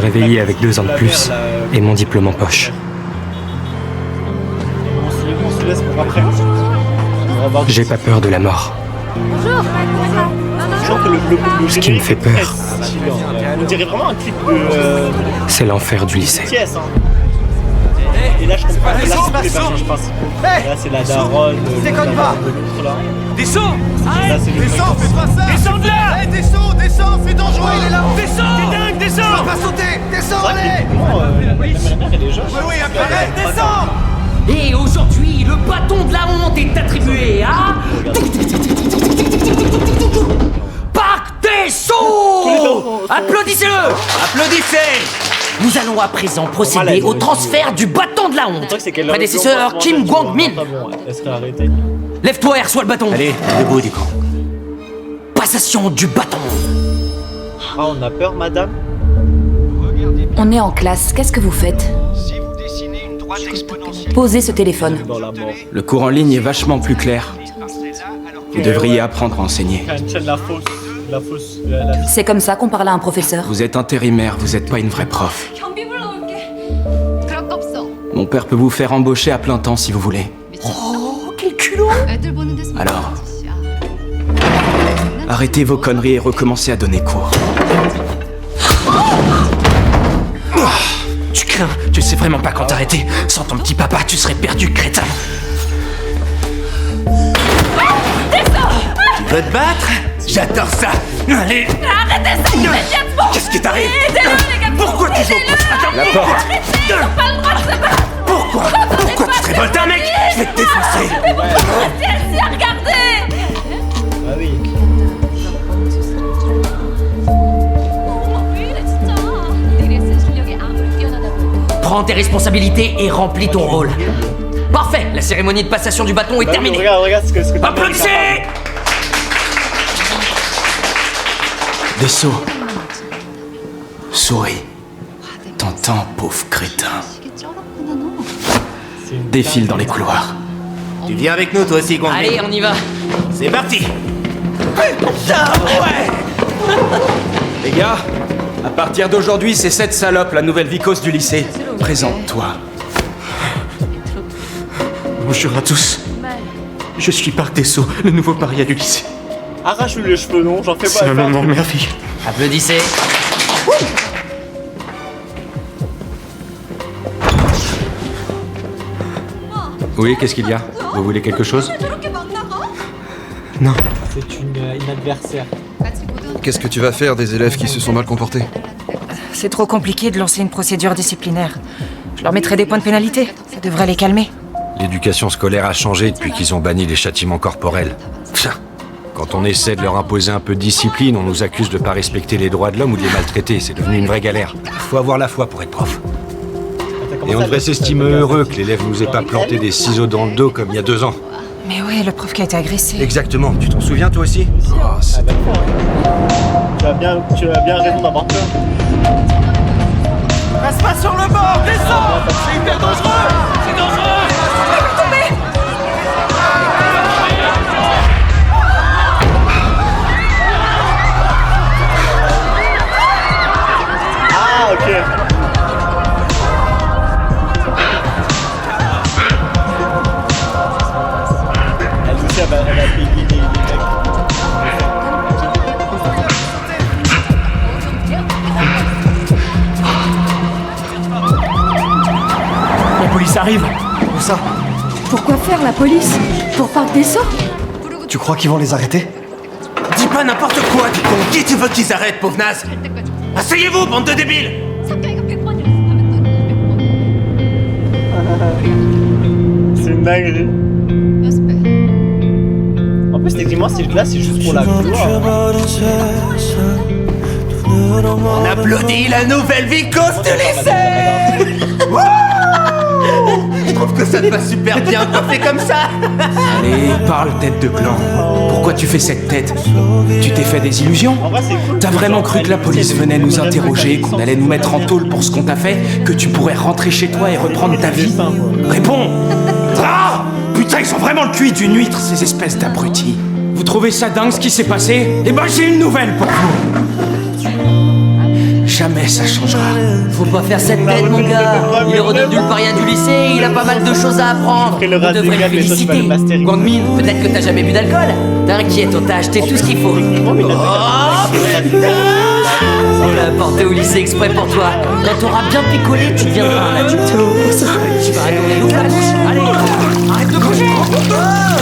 Réveillé avec 2 ans de plus et mon diplôme en poche. On se laisse pour après. J'ai pas peur de la mort. Ce qui me fait peur, On dirait vraiment un clip de c'est l'enfer du lycée. TS. Et là, je comprends que là, c'est tous les personnages principaux. Là, c'est la daronne, C'est comme pas. là. Descends. Là, c'est le Descends, fais pas ça. Descends de là. Hey, descends, c'est dangereux. Il est là. Descends. T'es dingue, descends. Va pas sauter. Descends, allez. la mère, elle est jeune. Oui, arrête, descends. Et aujourd'hui, le bâton de la honte est attribué à... Parc des Sceaux. Applaudissez-le. Applaudissez. Nous allons à présent procéder au transfert du bâton de la honte. Prédécesseur Kim Gwang-min. Elle serait arrêtée. Lève-toi et reçois le bâton. Allez, debout du camp. Passation du bâton. Ah, on a peur, madame? On est en classe, qu'est-ce que vous faites? Posez ce téléphone. Dans la mort. Le cours en ligne est vachement plus clair. Vous devriez apprendre à enseigner. La fausse. C'est comme ça qu'on parle à un professeur. Vous êtes intérimaire, vous êtes pas une vraie prof. 경비 불러올게. 그런 거 없어. Mon père peut vous faire embaucher à plein temps si vous voulez. Oh, quel culot. 애들 보는 데서 Alors, arrêtez vos conneries et recommencez à donner cours. Tu crains, tu sais vraiment pas quand t'arrêter. Sans ton petit papa, tu serais perdu, crétin. Tu veux te battre? J'adore ça. Allez. Arrêtez ça immédiatement. Qu'est-ce qui t'arrive? Aidez-le les gars. Pourquoi tu joues La porte. Arrêtez, ils ont pas le droit de se battre. Pourquoi tu te révoltes, un mec? Je vais te défoncer. Restez assis à regarder. Ah oui. 이래 진짜. DBS 실력이 아무리 뛰어나다고. Prends tes responsabilités et remplis ton rôle. Parfait, la cérémonie de passation du bâton est terminée. Regarde ce que t'as Applaudissez. Dessau. Souris. T'entends, pauvre crétin. Défile dans les couloirs. Tu viens avec nous, toi aussi, Gwang-min. Allez, on y va. C'est parti. Les gars, à partir d'aujourd'hui, c'est cette salope, la nouvelle vicose du lycée. Présente-toi. Bonjour à tous. Je suis Parc Dessau, le nouveau paria du lycée. Arrache-lui les cheveux longs, j'en fais pas. C'est un moment merveilleux. Applaudissez. Oui, qu'est-ce qu'il y a? Vous voulez quelque chose? 저렇게 막 나가? Non. C'est une adversaire. Qu'est-ce que tu vas faire des élèves qui se sont mal comportés? C'est trop compliqué de lancer une procédure disciplinaire. Je leur mettrai des points de pénalité. Ça devrait les calmer. L'éducation scolaire a changé depuis qu'ils ont banni les châtiments corporels. Pfff. Quand on essaie de leur imposer un peu de discipline, on nous accuse de pas respecter les droits de l'homme ou de les maltraiter. C'est devenu une vraie galère. Faut avoir la foi pour être prof. Et on devrait s'estimer heureux que l'élève nous ait pas planté des ciseaux dans le dos comme il y a 2 ans. Mais ouais, le prof qui a été agressé. Exactement. Tu t'en souviens toi aussi? Tu as bien raison d'avoir peur. Reste pas sur le bord, descends. C'est hyper dangereux. C'est dangereux. Ah, ok. Elle aussi, elle va payer les mecs. La police arrive. Où ça? Pourquoi faire la police? Pour Parc Dessau? Tu crois qu'ils vont les arrêter? Dis pas n'importe quoi, dis donc. Qui tu veux qu'ils arrêtent, pauvre naze? Asseyez-vous, bande de débiles! 성격이가 100번이라서 하면 너 100번. C'est une dinguerie. En plus, techniquement, cette classe, c'est juste pour la gloire. On applaudit la nouvelle vicose du lycée! Je trouve que ça te va super bien coiffé comme ça! Allez, parle, tête de clan. Pourquoi tu fais cette tête? Tu t'es fait des illusions? En vrai, c'est cool. T'as vraiment cru que la police venait nous interroger, qu'on allait nous mettre en tôle pour ce qu'on t'a fait, que tu pourrais rentrer chez toi et reprendre ta vie? Réponds! Ah! Putain, ils sont vraiment le cul d'une huître, ces espèces d'abrutis. Vous trouvez ça dingue ce qui s'est passé? Eh ben, j'ai une nouvelle pour vous! Jamais ça changera. Faut pas faire cette tête, mon gars. Il est redevenu le paria du lycée, il a pas mal de choses à apprendre. Après le On rat devrait des le gars, mais toi, tu vas féliciter. le mastering. Guangmin, peut-être que t'as jamais bu d'alcool. T'inquiète, on t'a acheté tout ce qu'il faut. On l'a apporté au lycée exprès pour toi. Quand t'auras bien picolé, tu deviendras un adulte. Tu vas adorer. Ouvre la bouche. Allez, arrête de bouger.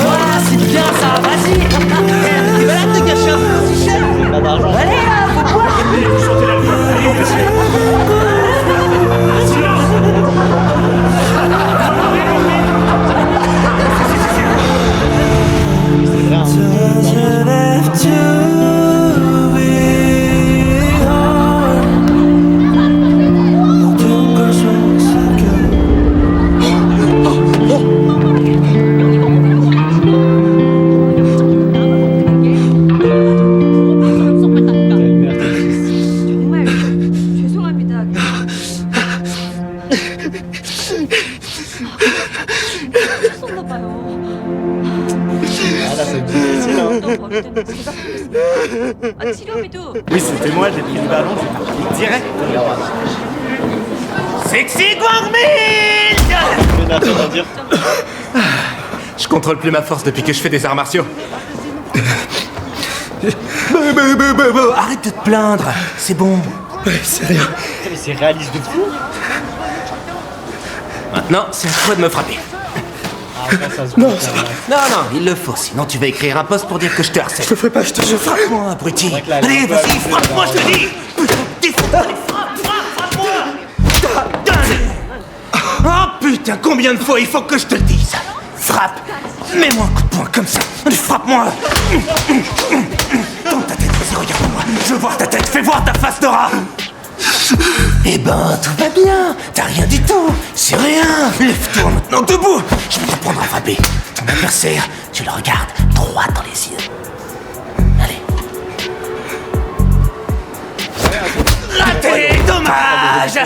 Voilà, c'est bien ça, vas-y. T'es malade de cacher un peu le t-shirt. Allez là, faut boire. 정말 죄송합니다. 실수했나 봐요. Ah là, c'est difficile, hein. 버릴 때는 제가 받겠습니다. 아, 치료비도 Oui, c'était moi, j'ai pris le ballon, j'ai parti direct. Sexy Guangmin. Mais non, ça veut dire. Je contrôle plus ma force depuis que je fais des arts martiaux. Arrête de te plaindre, c'est bon. C'est rien. Putain, mais c'est réaliste de fou. Maintenant, c'est à toi de me frapper. Ah, après, ça se voit. Non, non, il le faut, sinon tu vas écrire un post pour dire que je te harcèle. Je te ferai pas, je te frappe-moi, abruti. vrai que là, Allez, elle est vas-y, un peu frappe-moi, je te dis. Oh putain, combien de fois il faut que je te le dise? Frappe. Mets-moi un coup de poing comme ça. Frappe-moi. Tourne ta tête, vas-y, regarde-moi. Je veux voir ta tête, fais voir ta face de rat. Eh ben, tout va bien. T'as rien du tout. C'est rien. Lève-toi maintenant debout. Je vais t'apprendre à frapper. Ton adversaire, tu le regardes droit dans les yeux. Allez. Raté, dommage.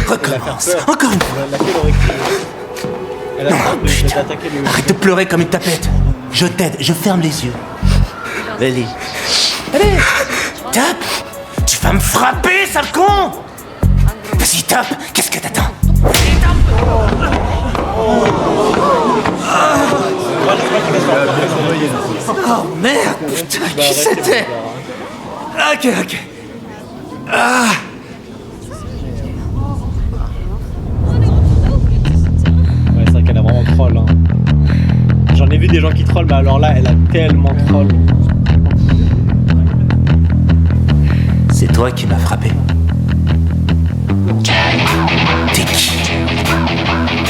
Recommence. Encore une fois. Laquelle aurait cru. Elle a Non, peur de putain. t'attaquer le. Arrête de pleurer comme une tapette. Je t'aide, je ferme les yeux. Vas-y. Allez. Tape. Tu vas me frapper, sale con. Vas-y, tape. Qu'est-ce que t'attends? Oh merde, putain, qui c'était? Ok, ok. Ah. Ouais, c'est vrai qu'elle a vraiment troll. Hein. J'en ai vu des gens qui trollent, mais alors là, elle a tellement troll. C'est toi qui m'as frappé. T'es qui?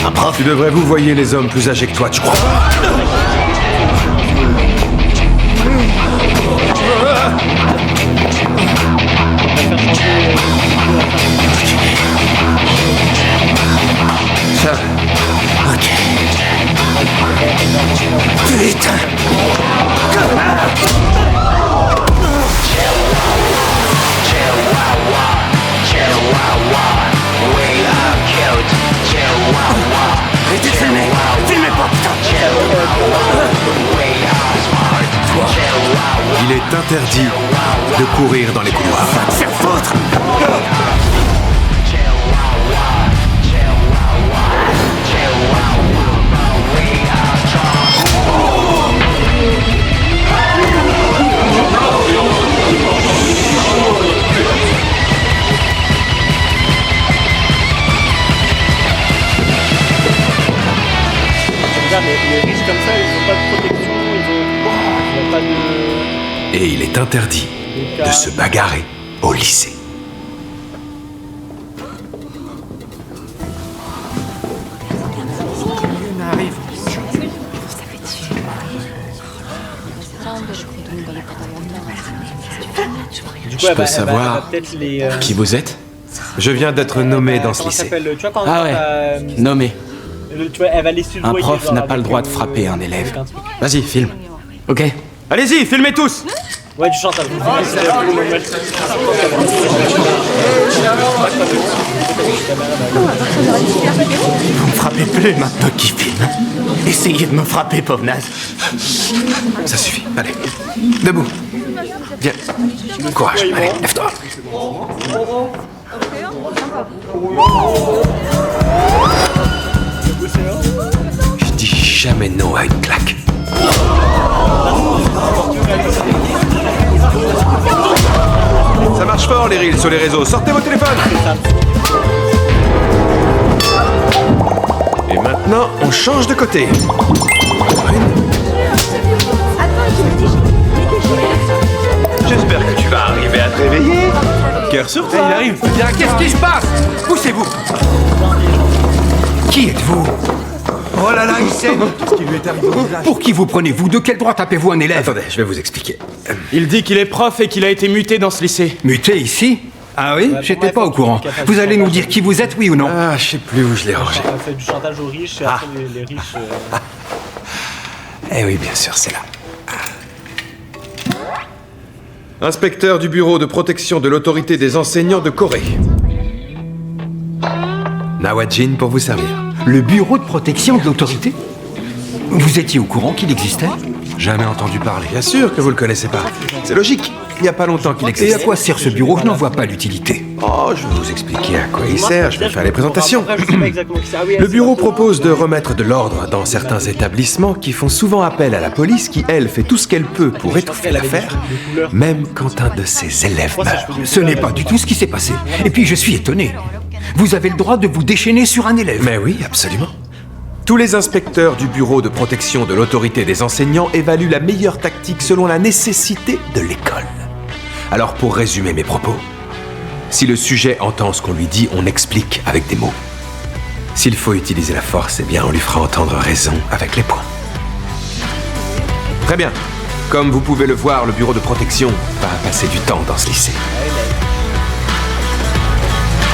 Un prof? Tu devrais vous voyez les hommes plus âgés que toi, tu crois pas? Ça. Ok. Putain. Arrêtez de filmer. Filmez pas, putain. Il est interdit de courir dans les couloirs. Va te faire foutre. Mais les riches comme ça, ils ont pas de protection, ils ont pas de. Et il est interdit de se bagarrer au lycée. Du coup, Je peux savoir peut-être les. qui vous êtes? Je viens d'être nommé dans ce Comment ça lycée. s'appelle, tu vois, quand Ah ouais. nommé. Tu vois, elle va les Un soudoyer, prof genre, n'a pas le avec, droit de frapper un élève. avec un truc. Vas-y, filme. Ok. Allez-y, filmez tous. Ouais, tu chantes avec Vous me frappez plus maintenant qu'il filme. Essayez de me frapper, pauvre naze. Ça suffit, allez. Debout. Viens. Courage, allez, lève-toi. Je dis jamais non à une claque. Ça marche fort les reels sur les réseaux, sortez vos téléphones. Et maintenant, on change de côté. J'espère que tu vas arriver à te réveiller. Cœur sur toi. Il arrive. Bien, qu'est-ce qui se passe? Poussez-vous. Qui êtes-vous? Oh là là, il sait. Qu'est-ce qui lui est arrivé au visage? Pour qui vous prenez-vous? De quel droit tapez-vous un élève? Attendez, je vais vous expliquer. Il dit qu'il est prof et qu'il a été muté dans ce lycée. Muté ici? Ah oui? J'étais pas au courant. Vous allez nous dire qui vous êtes, oui ou non? Ah, je sais plus où je l'ai rangé. On a fait du chantage aux riches et après les riches. Eh oui, bien sûr, c'est là. Inspecteur du bureau de protection de l'autorité des enseignants de Corée. Nawajin pour vous servir. Le bureau de protection de l'autorité? Vous étiez au courant qu'il existait? Jamais entendu parler. Bien sûr que vous le connaissez pas. C'est logique. Il n'y a pas longtemps qu'il Et existe. à quoi sert ce bureau? Je n'en vois pas l'utilité. Oh, je vais vous expliquer à quoi il sert. Je vais faire les présentations. Après, je sais pas exactement qui c'est. Ah oui, Le c'est bureau pas- propose de remettre de l'ordre dans certains établissements qui font souvent appel à la police qui, elle, fait tout ce qu'elle peut pour étouffer l'affaire, même quand un de ses élèves meurt. Ce n'est pas du tout ce qui s'est passé. Et puis je suis étonné. Vous avez le droit de vous déchaîner sur un élève. Mais oui, absolument. Tous les inspecteurs du bureau de protection de l'autorité des enseignants évaluent la meilleure tactique selon la nécessité de l'école. Alors pour résumer mes propos, si le sujet entend ce qu'on lui dit, on explique avec des mots. S'il faut utiliser la force, eh bien on lui fera entendre raison avec les poings. Très bien. Comme vous pouvez le voir, le bureau de protection va passer du temps dans ce lycée.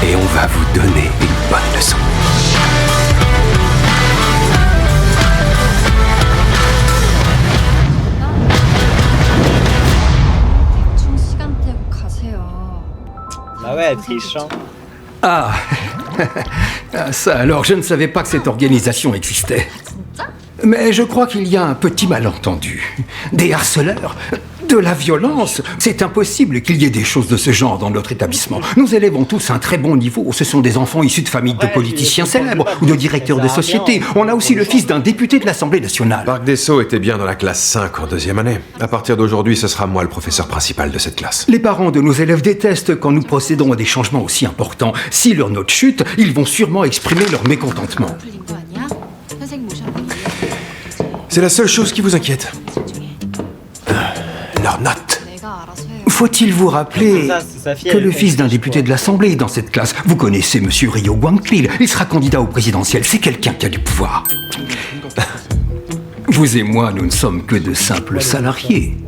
Et on va vous donner une bonne leçon. Bah ouais, elle triche, hein. Ah, Ah, ça alors, je ne savais pas que cette organisation existait. Mais je crois qu'il y a un petit malentendu. Des harceleurs, de la violence. C'est impossible qu'il y ait des choses de ce genre dans notre établissement. Nos élèves ont tous un très bon niveau. Ce sont des enfants issus de familles de politiciens célèbres ou de directeurs de société. On a aussi le fils d'un député de l'Assemblée nationale. Park Desso était bien dans la classe 5 en deuxième année. À partir d'aujourd'hui, ce sera moi le professeur principal de cette classe. Les parents de nos élèves détestent quand nous procédons à des changements aussi importants. Si leur note chute, ils vont sûrement exprimer leur mécontentement. C'est la seule chose qui vous inquiète. Leur note. Faut-il vous rappeler C'est sa fille, que elle le fait fils d'un chier, député quoi. de l'Assemblée est dans cette classe? Vous connaissez Monsieur Ryo Gwangpil. Il sera candidat au présidentiel. C'est quelqu'un qui a du pouvoir. Vous et moi, nous ne sommes que de simples salariés.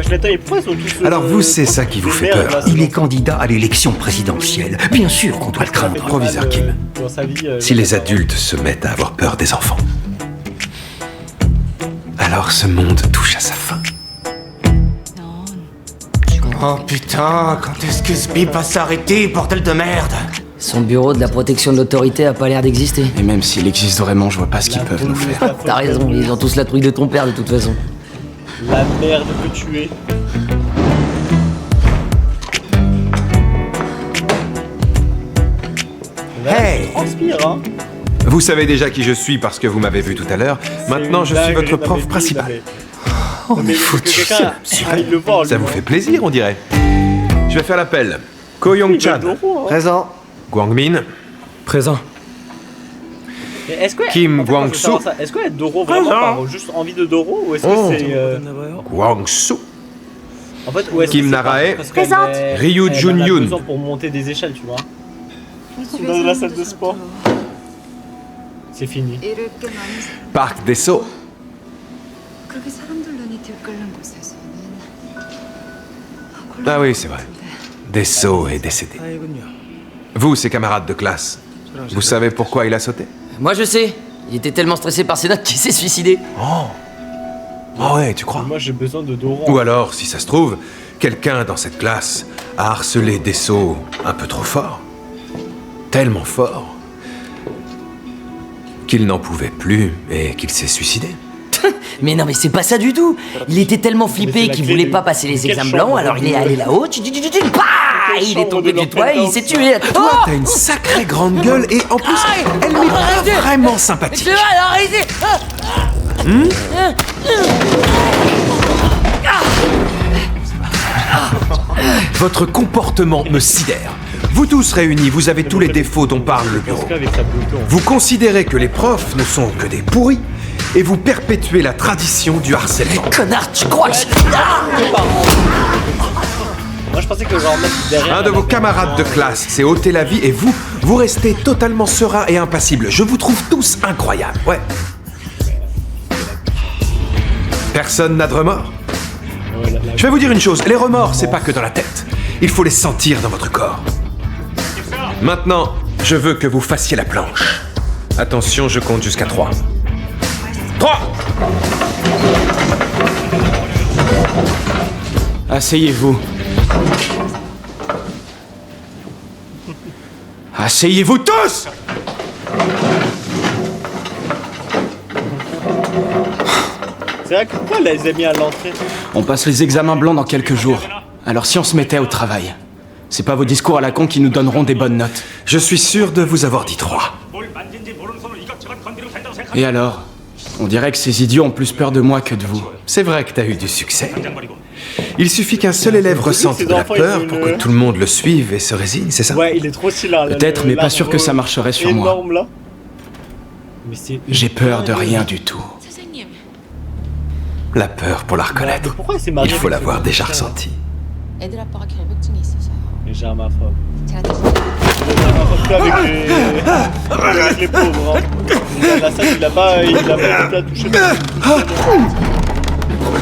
Je m'étonne, et pourquoi ils sont tous. Alors vous, c'est ça qui vous fait merde, peur. là, Il c'est est candidat à l'élection présidentielle. Bien sûr qu'on doit le craindre. Proviseur Kim. dans sa vie, Si les adultes se mettent à avoir peur des enfants, alors ce monde touche à sa fin. Oh putain, quand est-ce que ce bip va s'arrêter, bordel de merde? Son bureau de la protection de l'autorité a pas l'air d'exister. Et même s'il existe vraiment, je vois pas ce qu'ils peuvent nous faire. T'as raison, ils ont tous la trouille de ton père de toute façon. La merde que tu es. Hey! Transpire, hein. Vous savez déjà qui je suis parce que vous m'avez vu tout à l'heure. Maintenant, je suis votre prof principal. Oh, mais foutu. Quelqu'un a envie de le voir, Ça lui, vous hein. fait plaisir, on dirait. Je vais faire l'appel. Ko Young-chan. Il veut Doro, hein. Présent. Guangmin. Présent. Mais est-ce que. Kim en fait, moi, je veux Gwang-soo. savoir ça. Est-ce que être Doro vraiment par juste envie de Doro ou est-ce que Oh. c'est. Guangsu. En fait, ou est-ce Kim que c'est Narae. parce qu'elle Présente. est- Ryu elle en a Jun-yoon. besoin pour monter des échelles, tu vois. Dans la salle de sport. C'est fini. Park Desso. Ah oui, c'est vrai. Desso est décédé. Vous, ses camarades de classe, vous savez pourquoi il a sauté? Moi je sais, il était tellement stressé par ses notes qu'il s'est suicidé. Oh ouais, tu crois? Moi, j'ai besoin de Doro. Ou alors, si ça se trouve, quelqu'un dans cette classe a harcelé Desso un peu trop fort. Tellement fort qu'il n'en pouvait plus et qu'il s'est suicidé. Mais non, mais c'est pas ça du tout. Il était tellement c'est flippé la qu'il clé voulait de- pas passer les quelle examens chambre blancs, alors il est allé là-haut, il est tombé du toit et il s'est tué. Toi, t'as une sacrée grande gueule et en plus, elle n'est pas vraiment sympathique. Tu vas l'arrêter. Votre comportement me sidère. Vous tous réunis, vous avez tous les défauts dont parle le bureau. Avec sa bouton. Vous considérez que les profs ne sont que des pourris et vous perpétuez la tradition du harcèlement. Connard, tu crois que... Moi je pensais que genre mec derrière. Un de vos camarades de classe s'est ôté la vie et vous, vous restez totalement serein et impassible. Je vous trouve tous incroyables, ouais. Personne n'a de remords? Je vais vous dire une chose, les remords, c'est pas que dans la tête. Il faut les sentir dans votre corps. Maintenant, je veux que vous fassiez la planche. Attention, je compte jusqu'à 3. 3! Asseyez-vous. Asseyez-vous tous! C'est vrai que pourquoi elle les a mis à l'entrée? On passe les examens blancs dans quelques jours. Alors si on se mettait au travail, c'est pas vos discours à la con qui nous donneront des bonnes notes. Je suis sûr de vous avoir dit 3. Et alors? On dirait que ces idiots ont plus peur de moi que de vous. C'est vrai que t'as eu du succès. Il suffit qu'un seul élève ressente de la peur pour que tout le monde le suive et se résigne, c'est ça? Ouais, il est trop stylé là. Peut-être, mais pas sûr que ça marcherait sur moi. Énorme là. Mais c'est. J'ai peur de rien du tout. 선생님. La peur, pour la reconnaître, Pourquoi il s'est marié il faut avec l'avoir ce déjà putain, là ressentie. 애들 아빠가 결벽증이 있어서요. Les germaphobes. 제가 대신 Les germaphobes que avec les pauvres. Hein. La salle, il a pas été à toucher.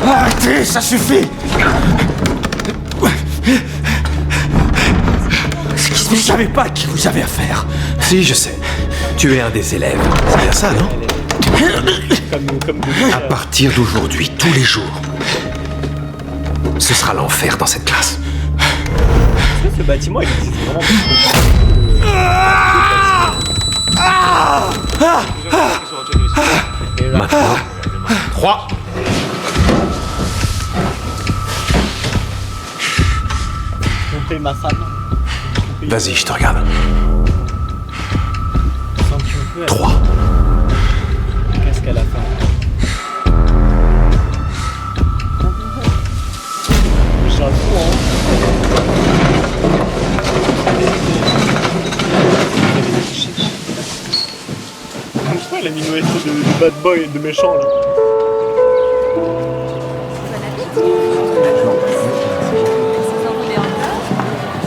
Arrêtez, ça suffit! Vous savez pas à qui vous avez affaire. Si, je sais. Tu es un des élèves. C'est bien ça, non? Comme À partir d'aujourd'hui, tous les jours, ce sera l'enfer dans cette classe. ce bâtiment, il existe vraiment pas. Maintenant, 3. On paye ma femme. Vas-y, je te regarde. 3. Qu'est-ce qu'elle a fait? J'avoue, pourquoi elle a mis une OST de bad boy, de méchant là?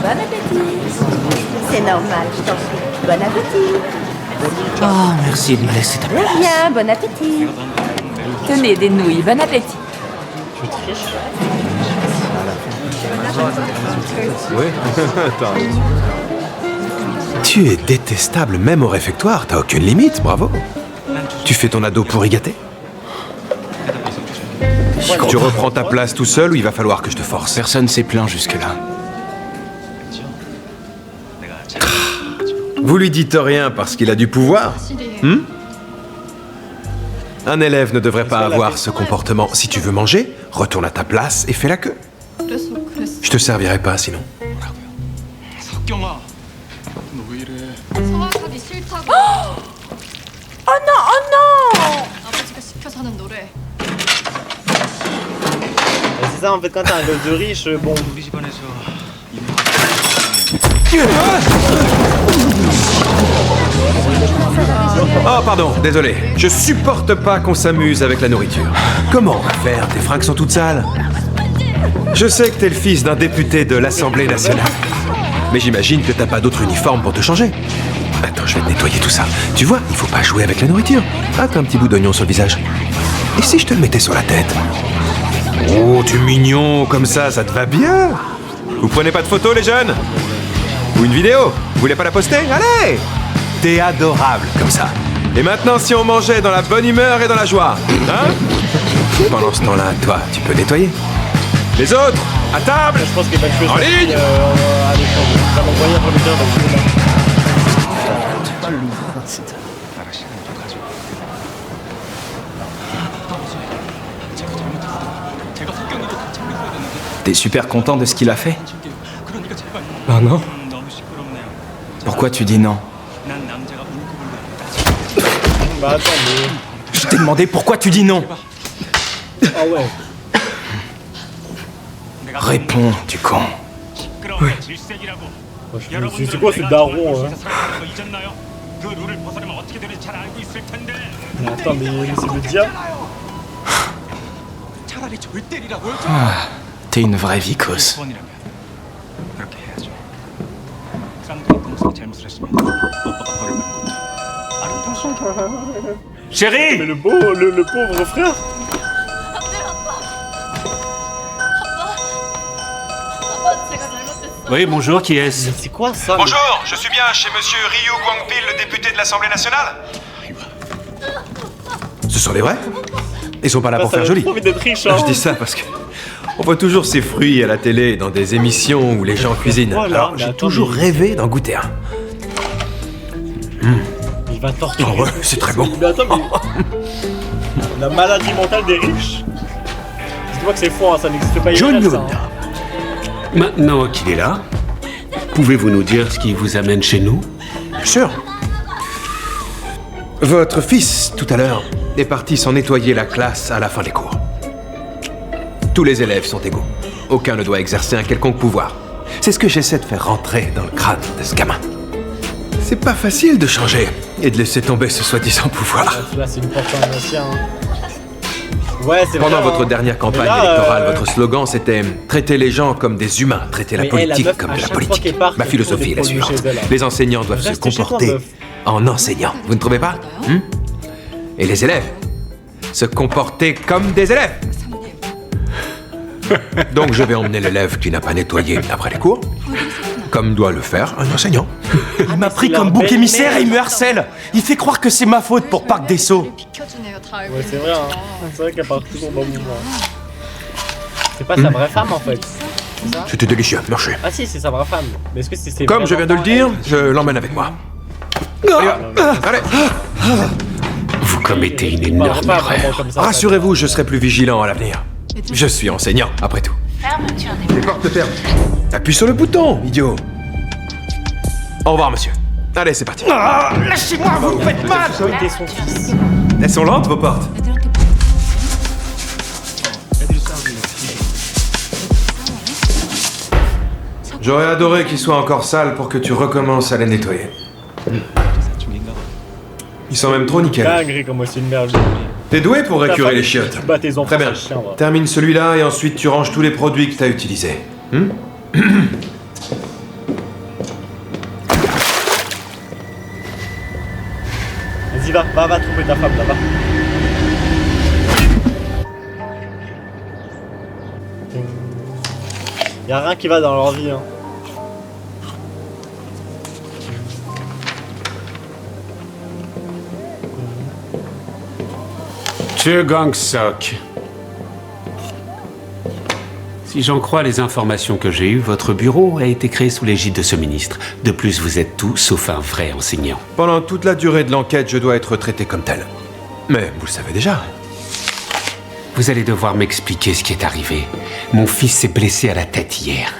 Bon appétit. C'est normal, je t'en prie. Bon appétit. Oh, merci de me laisser ta place. Bien, bon appétit. Tenez, des nouilles, bon appétit. Tu triches? Tu es détestable même au réfectoire, t'as aucune limite, bravo. Tu fais ton ado pour y gâter? Tu reprends ta place tout seul ou il va falloir que je te force? Personne s'est plaint jusque-là. Vous lui dites rien parce qu'il a du pouvoir? Un élève ne devrait pas avoir ce comportement. Si tu veux manger, retourne à ta place et fais la queue. Je te servirai pas sinon. 성악하기 싫다고. Oh non, oh non. 아버지가 시켜서 하는 노래. C'est ça en fait, quand t'as un gosse de riche, bon. Oh pardon, désolé. Je supporte pas qu'on s'amuse avec la nourriture. Comment on va faire? Tes fringues sont toutes sales? Je sais que t'es le fils d'un député de l'Assemblée nationale. Mais j'imagine que t'as pas d'autre uniforme pour te changer. Attends, je vais te nettoyer tout ça. Tu vois, il faut pas jouer avec la nourriture. Ah, t'as un petit bout d'oignon sur le visage. Et si je te le mettais sur la tête? Oh, tu es mignon, comme ça te va bien. Vous prenez pas de photos, les jeunes? Ou une vidéo? Vous voulez pas la poster? Allez! T'es adorable, comme ça. Et maintenant, si on mangeait dans la bonne humeur et dans la joie, hein? Pendant ce temps-là, toi, tu peux nettoyer. Les autres, à table! Je pense qu'il va tuer En ligne! à l'écran. Ça va envoyer un producteur dans le film. T'es super content de ce qu'il a fait? Ah non? Pourquoi tu dis non? Bah attends, mais... Je t'ai demandé pourquoi tu dis non. Ah ouais. Réponds, du con. C'est quoi ce daron hein? Mais attends, mais c'est le diable. Ah, t'es une vraie vicose. Chérie! Mais le pauvre frère. Oui, bonjour, qui est-ce? C'est quoi ça? Bonjour, je suis bien chez monsieur Ryu Guangpil, le député de l'Assemblée nationale. Ce sont les vrais? Ils sont pas là pour faire joli. J'ai trop envie d'être riche, hein. Je dis ça parce que on voit toujours ces fruits à la télé dans des émissions où les gens cuisinent. Voilà, Alors mais j'ai attends, toujours mais- rêvé d'en goûter un. Il va torturer. Oh ouais, c'est très bon. Mais attends, mais... La maladie mentale des riches. Dis-moi que c'est faux, hein, ça n'existe pas John IRL, ça, Young. hein. Maintenant qu'il est là, pouvez-vous nous dire ce qui vous amène chez nous? Bien sûr. Votre fils, tout à l'heure, est parti s'en nettoyer la classe à la fin des cours. Tous les élèves sont égaux. Aucun ne doit exercer un quelconque pouvoir. C'est ce que j'essaie de faire rentrer dans le crâne de ce gamin. C'est pas facile de changer et de laisser tomber ce soi-disant pouvoir. Là, c'est une porte en ancien. Hein. Ouais, c'est Pendant vrai, votre hein. dernière campagne Mais là, électorale, votre slogan c'était « Traiter les gens comme des humains, traiter la Mais elle, la politique meuf, comme à de la chaque fois politique qu'elle part, ». Ma elle philosophie est la trouve des produits suivante. chez elle, hein. Les enseignants doivent se Reste chez toi, comporter meuf. en enseignants. Vous ne trouvez pas Et les élèves se comporter comme des élèves. Donc je vais emmener l'élève qui n'a pas nettoyé après les cours, comme doit le faire un enseignant. Il m'a pris comme bouc émissaire et il me harcèle. Il fait croire que c'est ma faute pour Parc des Sceaux. Ouais, c'est vrai, hein. C'est vrai qu'elle part toujours dans le mouvement. C'est pas sa vraie femme en fait. C'est ça? C'était délicieux, merci. Ah si, c'est sa vraie femme. Mais est-ce que c'est ses Comme vrais je viens de le enfants, dire, je l'emmène avec moi. Allez, Vous commettez une elle énorme parlerait pas vraiment erreur. comme ça. rassurez-vous, je serai plus vigilant à l'avenir. Je suis enseignant, après tout. Les portes ferment. Appuie sur le bouton, idiot. Au revoir, monsieur. Allez, c'est parti. Lâchez-moi, vous me faites mal. C'était son fils. Elles sont lentes, vos portes. J'aurais adoré qu'ils soient encore sales pour que tu recommences à les nettoyer. Ils sont même trop nickel. Dinguerie, comment c'est une merde. T'es doué pour récurer les chiottes. Tu bats tes enfants, Très bien. c'est chiant, va. Termine celui-là et ensuite tu ranges tous les produits que t'as utilisés. Vas-y, va trouver ta femme là-bas. Y'a rien qui va dans leur vie, hein. Che Gang-sok. Si j'en crois les informations que j'ai eues, votre bureau a été créé sous l'égide de ce ministre. De plus, vous êtes tout sauf un vrai enseignant. Pendant toute la durée de l'enquête, je dois être traité comme tel. Mais vous le savez déjà. Vous allez devoir m'expliquer ce qui est arrivé. Mon fils s'est blessé à la tête hier.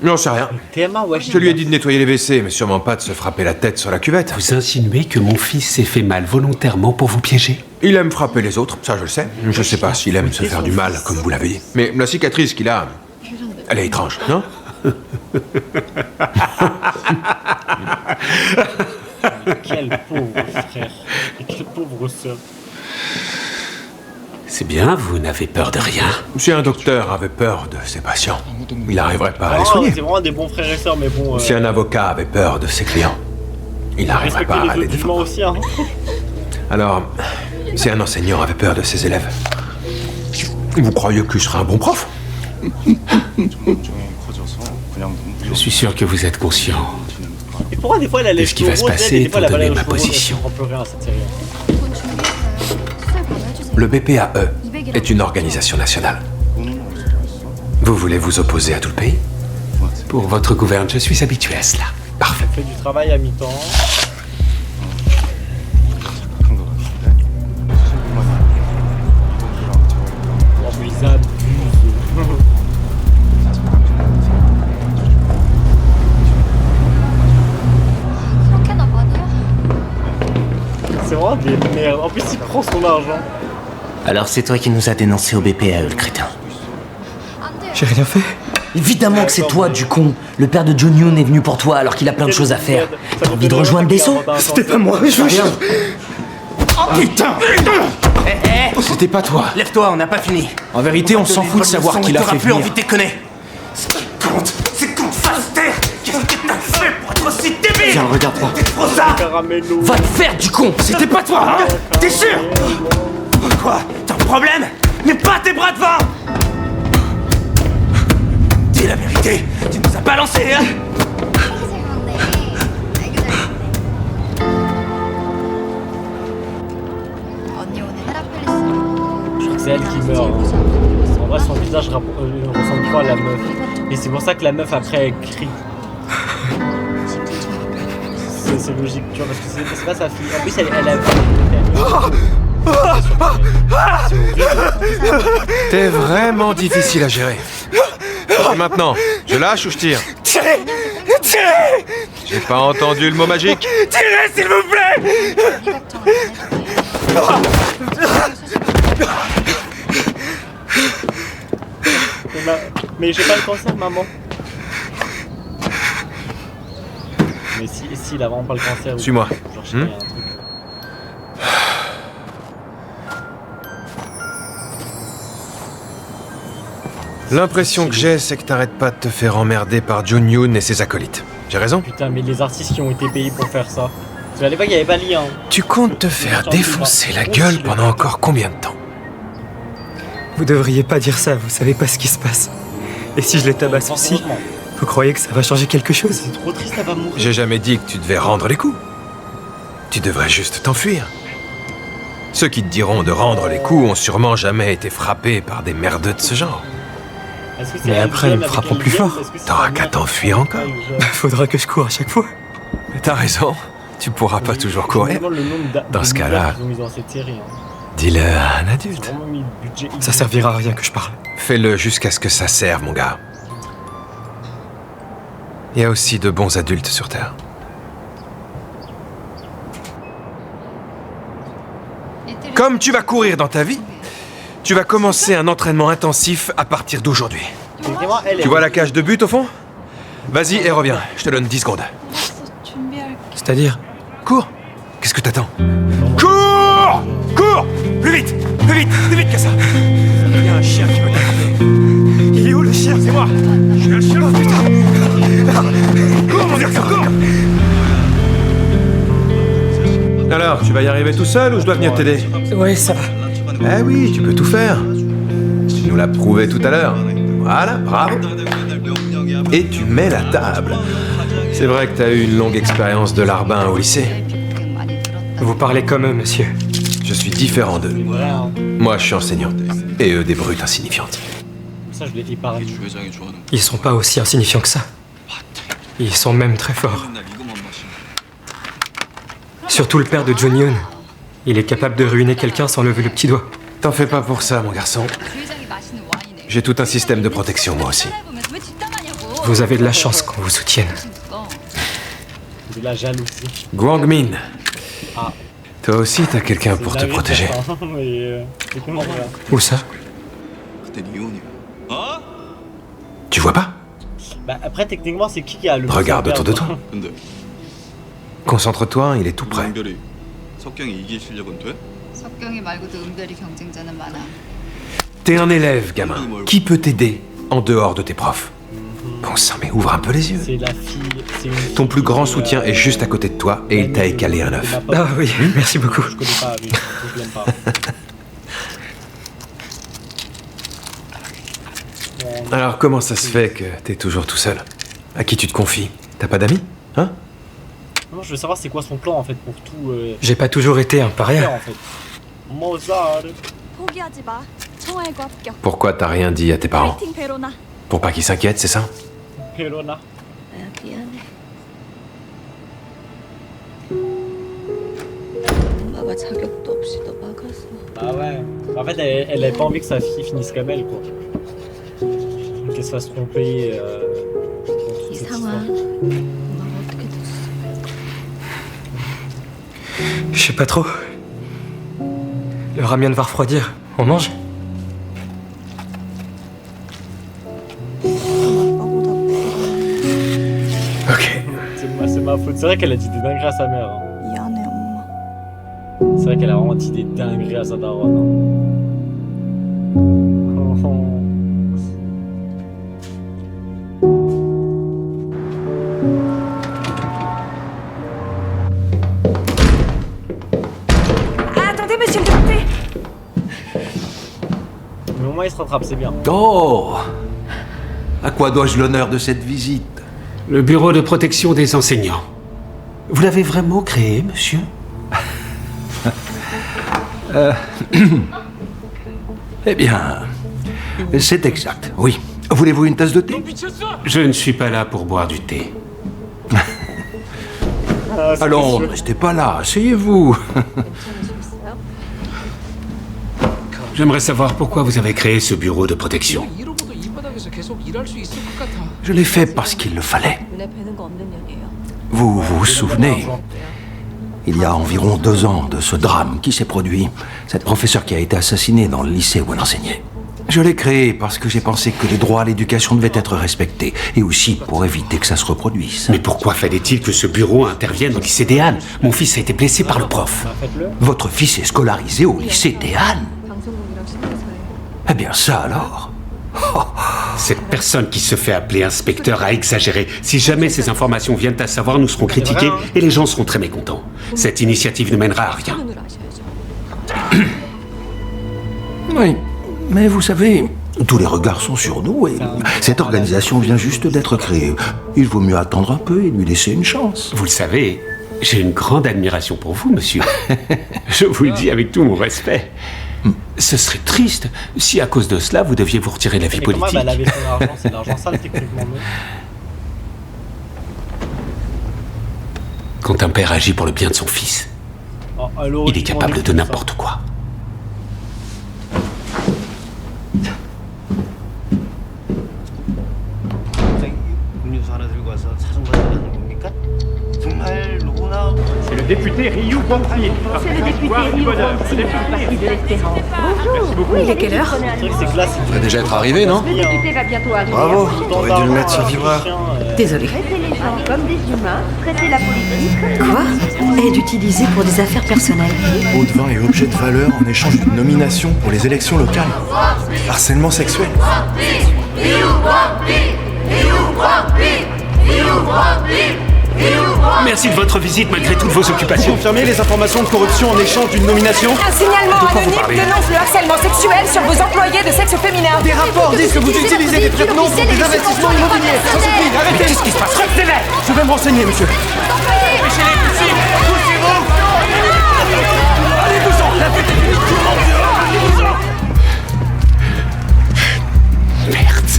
J'en sais rien. TMA, wesh. Je lui ai dit de nettoyer les WC, mais sûrement pas de se frapper la tête sur la cuvette. Vous insinuez que mon fils s'est fait mal volontairement pour vous piéger? Il aime frapper les autres, ça je le sais. Je sais pas s'il aime se faire du mal, comme vous l'avez dit. Mais la cicatrice qu'il a, elle est étrange, non? Quel pauvre frère. Et quelle pauvre sœur. C'est bien, vous n'avez peur de rien. Si un docteur avait peur de ses patients, il n'arriverait pas à les Oh, soigner. c'est vraiment des bons frères et sœurs, mais bon. Si un avocat avait peur de ses clients, il n'arriverait respectez pas à les les autres jugements défendre. aussi, hein. Alors, si un enseignant avait peur de ses élèves, vous croyez qu'il serait un bon prof? Je suis sûr que vous êtes conscient. Et pourquoi des fois elle a les Qu'est-ce qui cheveux va se roses, passer et des fois elle a étant pas les donné ma cheveux roses, position? je comprends plus rien à cette série. Le BPAE est une organisation nationale. Vous voulez vous opposer à tout le pays? Pour votre gouverne, je suis habitué à cela. Parfait. Elle fait du travail à mi-temps. Oh mais ils abusent. vraiment des merdes. En plus, il prend son argent. Alors c'est toi qui nous as dénoncé au BPAE, le crétin. J'ai rien fait. Évidemment que c'est toi, du con. Le père de John Yoon est venu pour toi alors qu'il a plein de choses à faire. T'as envie de rejoindre Desso? C'était pas moi, je veux rien. Oh putain! C'était pas toi. Lève-toi, on n'a pas fini. En vérité, on s'en fout de savoir qui l'a fait plus venir. envie de déconner. C'est con face terre. Qu'est-ce que t'as fait pour être aussi débile? Tiens, regarde-toi. Caramello. Va te faire, du con. C'était pas toi, hein? T'es sûr? Quoi? T'as un problème? Mais pas tes bras devant! Dis la vérité, tu nous as balancé, hein? Je crois que c'est elle qui meurt. En vrai, son visage ressemble pas à la meuf. Et c'est pour ça que la meuf après elle crie. C'est logique, tu vois, parce que c'est pas sa fille. En plus, elle a. T'es vraiment difficile à gérer. Et maintenant, je lâche ou je tire? Tirez! Tirez! J'ai pas entendu le mot magique. Tirez, s'il vous plaît! Mais j'ai pas le cancer, maman. Mais si il a vraiment pas le cancer. Suis-moi. Genre, je sais pas, y a un truc. L'impression que j'ai, c'est que t'arrêtes pas de te faire emmerder par John Yoon et ses acolytes. J'ai raison? Putain, mais les artistes qui ont été payés pour faire ça. Parce qu'à l'époque, il y avait pas lien. Tu comptes te faire défoncer la gueule pendant encore combien de temps? Vous devriez pas dire ça, vous savez pas ce qui se passe. Et si je les tabasse aussi, vous croyez que ça va changer quelque chose? C'est trop triste, elle va mourir. J'ai jamais dit que tu devais rendre les coups. Tu devrais juste t'enfuir. Ceux qui te diront de rendre les coups ont sûrement jamais été frappés par des merdeux de ce genre. Mais après, ils me frapperont plus fort. T'auras qu'à t'enfuir encore. Faudra que je cours à chaque fois. T'as raison, tu pourras pas toujours courir. Dans ce cas-là, dis-le à un adulte. Ça servira à rien que je parle. Fais-le jusqu'à ce que ça serve, mon gars. Il y a aussi de bons adultes sur Terre. Comme tu vas courir dans ta vie, tu vas commencer un entraînement intensif à partir d'aujourd'hui. Tu vois la cage de but au fond? Vas-y et reviens, je te donne 10 secondes. C'est-à-dire? Cours. Qu'est-ce que t'attends? Cours! Cours! Plus vite! Plus vite! Plus vite que ça! Il y a un chien qui veut t'attraper. Il est où le chien? C'est moi! Je suis un chien! Oh, putain! Cours, mon garçon, cours! Alors, tu vas y arriver tout seul ou je dois venir t'aider? Ouais, ça va. Eh oui, tu peux tout faire. Tu nous l'as prouvé tout à l'heure. Voilà, bravo. Et tu mets la table. C'est vrai que t'as eu une longue expérience de larbin au lycée. Vous parlez comme eux, monsieur. Je suis différent d'eux. Moi, je suis enseignant. Et eux, des brutes insignifiantes. Ça, je l'ai épargné. Ils sont pas aussi insignifiants que ça. Ils sont même très forts. Surtout le père de John Yoon. Il est capable de ruiner quelqu'un sans lever le petit doigt. T'en fais pas pour ça, mon garçon. J'ai tout un système de protection, moi aussi. Vous avez de la chance qu'on vous soutienne. De la jalousie. Guangmin. Ah. Toi aussi, t'as quelqu'un pour te protéger. Où ça? Tu vois pas? Bah après, techniquement, c'est qui a le... Regarde autour de toi. Concentre-toi, il est tout près. T'es un élève, gamin. Qui peut t'aider en dehors de tes profs? Bon sang, mais ouvre un peu les yeux. C'est la fille. Ton plus grand soutien est juste à côté de toi et il t'a écalé un œuf. Ah oui, merci beaucoup. Je connais pas, mais je l'aime pas. Alors comment ça se fait que t'es toujours tout seul? À qui tu te confies? T'as pas d'amis? Hein? Non, je veux savoir c'est quoi son plan en fait pour tout. J'ai pas toujours été un paria. En fait. Mozart. Pourquoi t'as rien dit à tes parents? Pour pas qu'ils s'inquiètent, c'est ça? Perona. Ah ouais. En fait, elle avait pas envie que sa fille finisse comme elle, quoi. Qu'elle se fasse tromper. Je sais pas trop. Le ramen va refroidir. On mange? Ok. C'est ma faute. C'est vrai qu'elle a dit des dingueries à sa mère. Hein. C'est vrai qu'elle a vraiment dit des dingueries à sa daronne. Hein. Oh. Attendez, monsieur le député. Mais au moins il se rattrape, c'est bien. Oh! À quoi dois-je l'honneur de cette visite? Le bureau de protection des enseignants. Vous l'avez vraiment créé, monsieur? Eh bien, c'est exact, oui. Voulez-vous une tasse de thé? Je ne suis pas là pour boire du thé. Allons, ne restez pas là, asseyez-vous. J'aimerais savoir pourquoi vous avez créé ce bureau de protection. Je l'ai fait parce qu'il le fallait. Vous vous souvenez, il y a environ 2 ans de ce drame qui s'est produit. Cette professeure qui a été assassinée dans le lycée où elle enseignait. Je l'ai créé parce que j'ai pensé que les droits à l'éducation devaient être respectés. Et aussi pour éviter que ça se reproduise. Mais pourquoi fallait-il que ce bureau intervienne au lycée des Halles? Mon fils a été blessé par le prof. Votre fils est scolarisé au lycée des Halles? Eh bien ça alors. Cette personne qui se fait appeler inspecteur a exagéré. Si jamais ces informations viennent à savoir, nous serons critiqués et les gens seront très mécontents. Cette initiative ne mènera à rien. Oui, mais vous savez, tous les regards sont sur nous et cette organisation vient juste d'être créée. Il vaut mieux attendre un peu et lui laisser une chance. Vous le savez, j'ai une grande admiration pour vous, monsieur. Je vous le dis avec tout mon respect. Ce serait triste si, à cause de cela, vous deviez vous retirer de la vie politique. Comment elle va laver son argent? C'est l'argent sale, techniquement. Quand un père agit pour le bien de son fils, il est capable de n'importe quoi. C'est le député Ryu Guangxi. C'est le député Ryu Guangxi du Parti de l'Espérance. Bonjour. Oui, il est quelle heure? C'est classique. Ça devrait déjà être arrivé, non? Le député va bientôt arriver. Bravo, t'aurais dû le mettre sur vibreur. Désolé. Traitez les gens comme des humains, traitez la politique. Quoi? Aide utilisée pour des affaires personnelles. Eau de vin et objets de valeur en échange d'une nomination pour les élections locales. Harcèlement sexuel. Merci de votre visite malgré toutes vos occupations. Confirmez les informations de corruption en échange d'une nomination. Un signalement anonyme dénonce le harcèlement sexuel sur vos employés de sexe féminin. Des rapports disent que vous utilisez des traitements pour des investissements immobiliers. Ça suffit, arrêtez. Qu'est-ce qui se passe? Retenez-les! Je vais me renseigner, monsieur. Merde.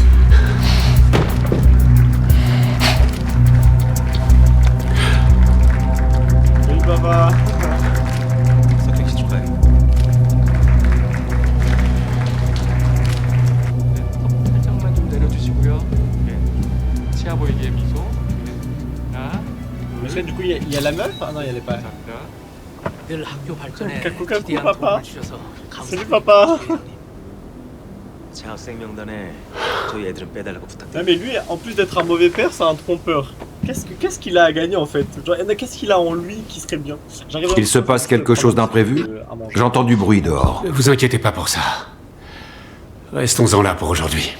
Salut papa. Ça fait exprès. 살짝만 좀 내려주시고요. 치아 보이게 미소. 자. Mais là, du coup, il y a la meuf? Ah non, il y a les pas. 늘 학교 발전에 Kaku, 기대한 papa. 도움을 주셔서 Salut papa. 장학생 명단에 저희 애들은 빼달라고 부탁. Ah mais lui, en plus d'être un mauvais père, c'est un trompeur. Qu'est-ce qu'il a à gagner en fait? Genre, qu'est-ce qu'il a en lui qui serait bien? Il se passe quelque chose d'imprévu? J'entends du bruit dehors. Ne vous inquiétez pas pour ça. Restons-en là pour aujourd'hui.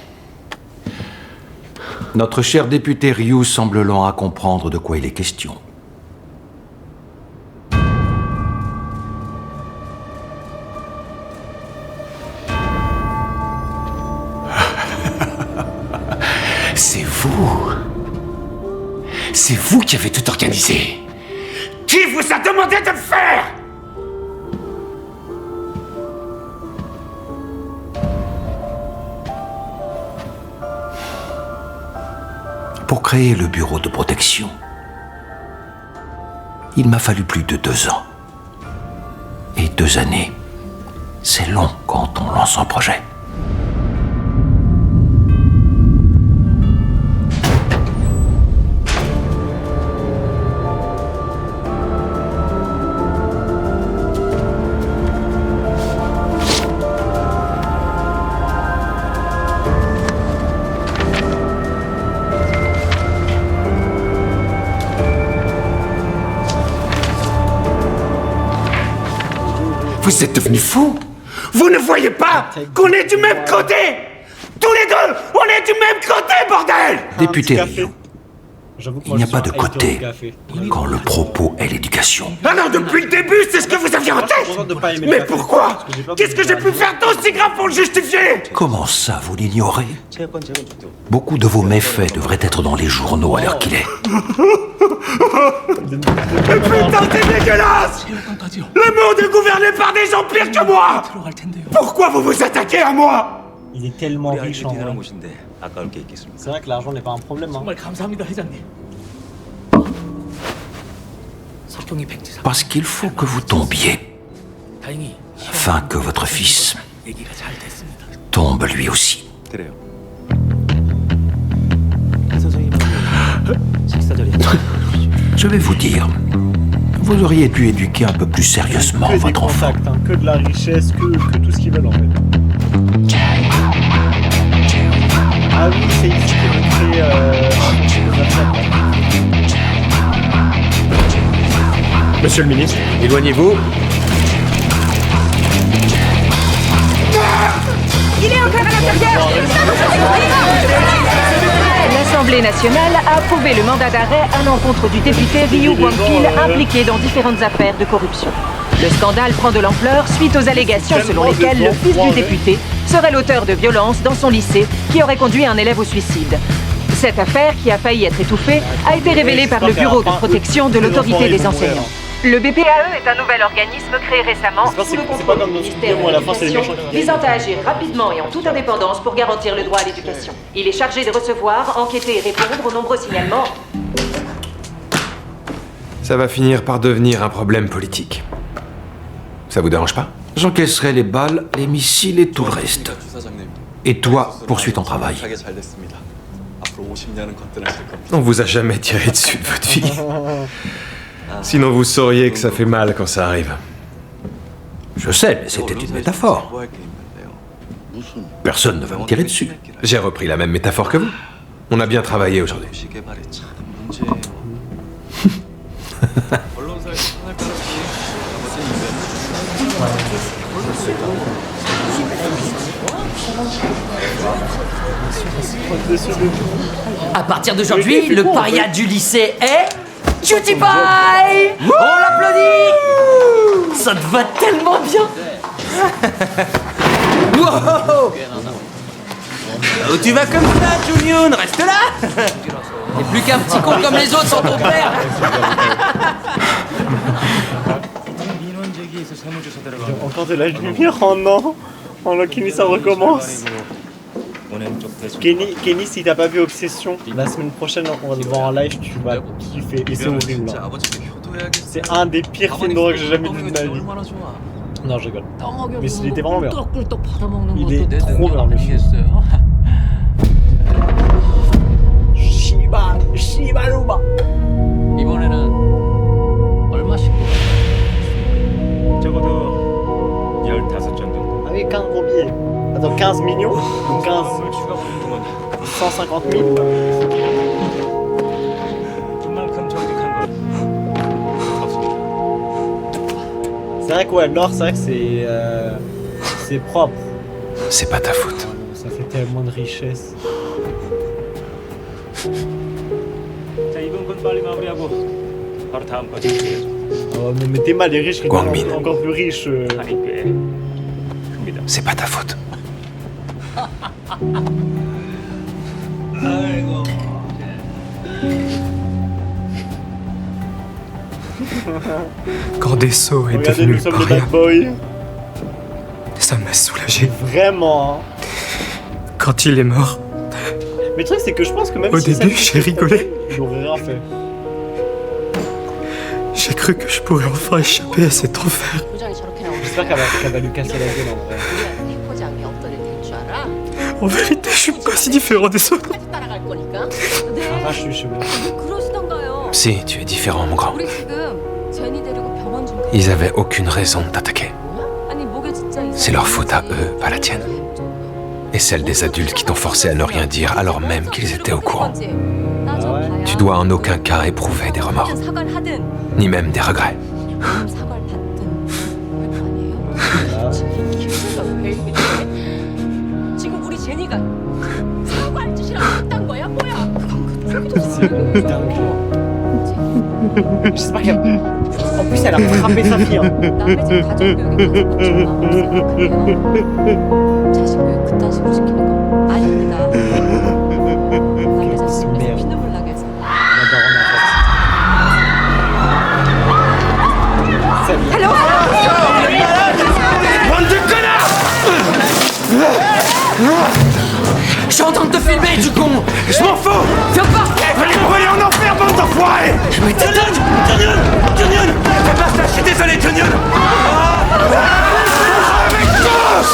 Notre cher député Ryu semble lent à comprendre de quoi il est question. C'est vous. C'est vous qui avez tout organisé. Qui vous a demandé de le faire? Pour créer le bureau de protection, il m'a fallu plus de 2 ans. Et 2 années, c'est long quand on lance un projet. Vous êtes devenus fous. Vous ne voyez pas qu'on est du même côté. Tous les deux, on est du même côté, bordel. Député Rio, il n'y a pas de côté quand le propos est l'éducation. Alors depuis le début, c'est ce que vous aviez en tête. Mais pourquoi? Qu'est-ce que j'ai pu faire d'aussi grave pour le justifier? Comment ça, vous l'ignorez? Beaucoup de vos méfaits devraient être dans les journaux à l'heure qu'il est. Mais putain, c'est dégueulasse! Le monde est gouverné par des gens pires que moi! Pourquoi vous vous attaquez à moi? Il est tellement riche en vrai. C'est vrai que l'argent n'est pas un problème. Hein. Parce qu'il faut que vous tombiez, afin que votre fils tombe lui aussi. Je vais vous dire, vous auriez dû éduquer un peu plus sérieusement votre enfant. Que de la richesse, que tout ce qu'ils veulent en fait. Ah oui, c'est ici qu'ils créent Monsieur le ministre, éloignez-vous. Il est encore à l'intérieur. L'Assemblée nationale a approuvé le mandat d'arrêt à l'encontre du député Ryu Guangpil impliqué dans différentes affaires de corruption. Le scandale prend de l'ampleur suite aux allégations selon lesquelles le fils du député serait l'auteur de violences dans son lycée qui aurait conduit un élève au suicide. Cette affaire, qui a failli être étouffée, a été révélée par le Bureau de protection de l'autorité des enseignants. Le BPAE est un nouvel organisme créé récemment sous le contrôle du ministère de l'Éducation, visant à agir rapidement et en toute indépendance pour garantir le droit à l'éducation. Il est chargé de recevoir, enquêter et répondre aux nombreux signalements. Ça va finir par devenir un problème politique. Ça vous dérange pas? J'encaisserai les balles, les missiles et tout le reste. Et toi, poursuis ton travail. On vous a jamais tiré dessus de votre vie. Sinon vous sauriez que ça fait mal quand ça arrive. Je sais, mais c'était une métaphore. Personne ne va me tirer dessus. J'ai repris la même métaphore que vous. On a bien travaillé aujourd'hui. À partir d'aujourd'hui, le paria du lycée est... Cutie Pie! On l'applaudit! Ça te va tellement bien! Wow! Où tu vas comme ça, Junior? Reste là! T'es plus qu'un petit con comme les autres sans ton père! Encore de la lumière? Oh non! Oh non, Kenny, ça recommence! Kenny, si t'as pas vu Obsession, la semaine prochaine on va le voir en live, tu vas kiffer. Et c'est horrible là. C'est un des pires films d'horreur que j'ai jamais vu de ma vie. Non, je rigole. Mais il était vraiment bien. Il est trop bien le film. Shibaluba. Ah oui, 15 gros billets. Attends, 15 millions ou 15... 150 000. C'est vrai que ouais, l'or, c'est vrai que c'est propre. C'est pas ta faute. Ça fait tellement de richesse. Oh, mais t'es mal, les riches qui sont encore plus riches. C'est pas ta faute. Quand Desso est Regardez, devenu nous sommes le les paria, bad boys. ça m'a soulagé. Vraiment. Quand il est mort, Mais le truc, c'est que je pense que même au si début, ça- j'ai rigolé. Il aurait rien fait. J'ai cru que je pourrais enfin échapper à cet enfer. J'espère qu'elle va lui casser la gueule en vrai. En vérité, je suis pas si différent des autres. Ah, je suis bien. Si, tu es différent, mon grand. Ils avaient aucune raison de t'attaquer. C'est leur faute à eux, pas la tienne. Et celle des adultes qui t'ont forcé à ne rien dire alors même qu'ils étaient au courant. Tu dois en aucun cas éprouver des remords, ni même des regrets. 왜 이래? 지금 우리 제니가 사과할 짓이라고 했단 거야? 뭐야? J'espère qu'elle. En plus, elle a frappé sa fille. 남의 집 가정교육에 자식 교육 그딴 식으로 시키는 거 아닙니다. 남의 자식에서 피눈물 나게 해서. Allô? Bande de connards! Je suis en train de te filmer, du con! Je m'en fous! Viens pas! Allez me brûler en enfer, bande d'enfoirés! Mais t'es dingue! Canyon! Fais pas ça, je suis désolé, Canyon! Avec tous!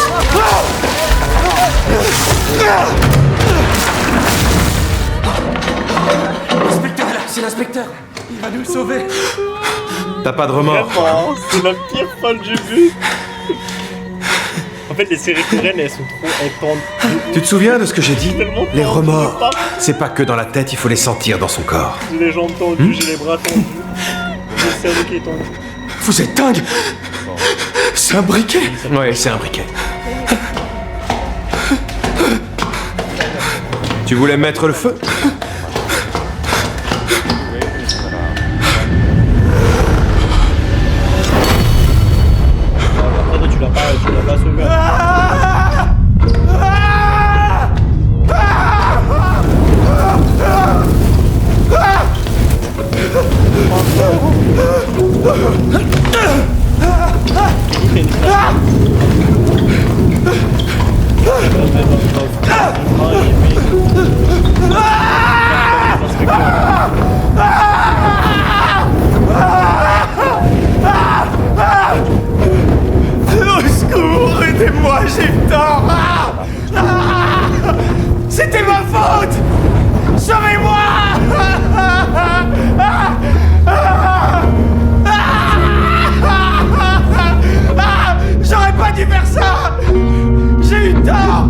L'inspecteur est là, c'est l'inspecteur! Il va nous sauver! T'as pas de remords? Vraiment, c'est la pire folle du but. En fait, les séries coréennes, elles sont trop étendent. Tu te souviens de ce que j'ai dit? Tellement Les fort, remords, c'est pas que dans la tête, il faut les sentir dans son corps. J'ai les jambes tendues, j'ai les bras tendus. J'ai le cerveau qui est tendu. Vous êtes dingue! C'est un briquet! Ouais, c'est un briquet. Tu voulais mettre le feu? Après, tu l'as pas sauvé. Au secours, aidez-moi, j'ai tort! C'était ma faute! Sauvez-moi! J'aurais pas dû faire ça! J'ai eu tort!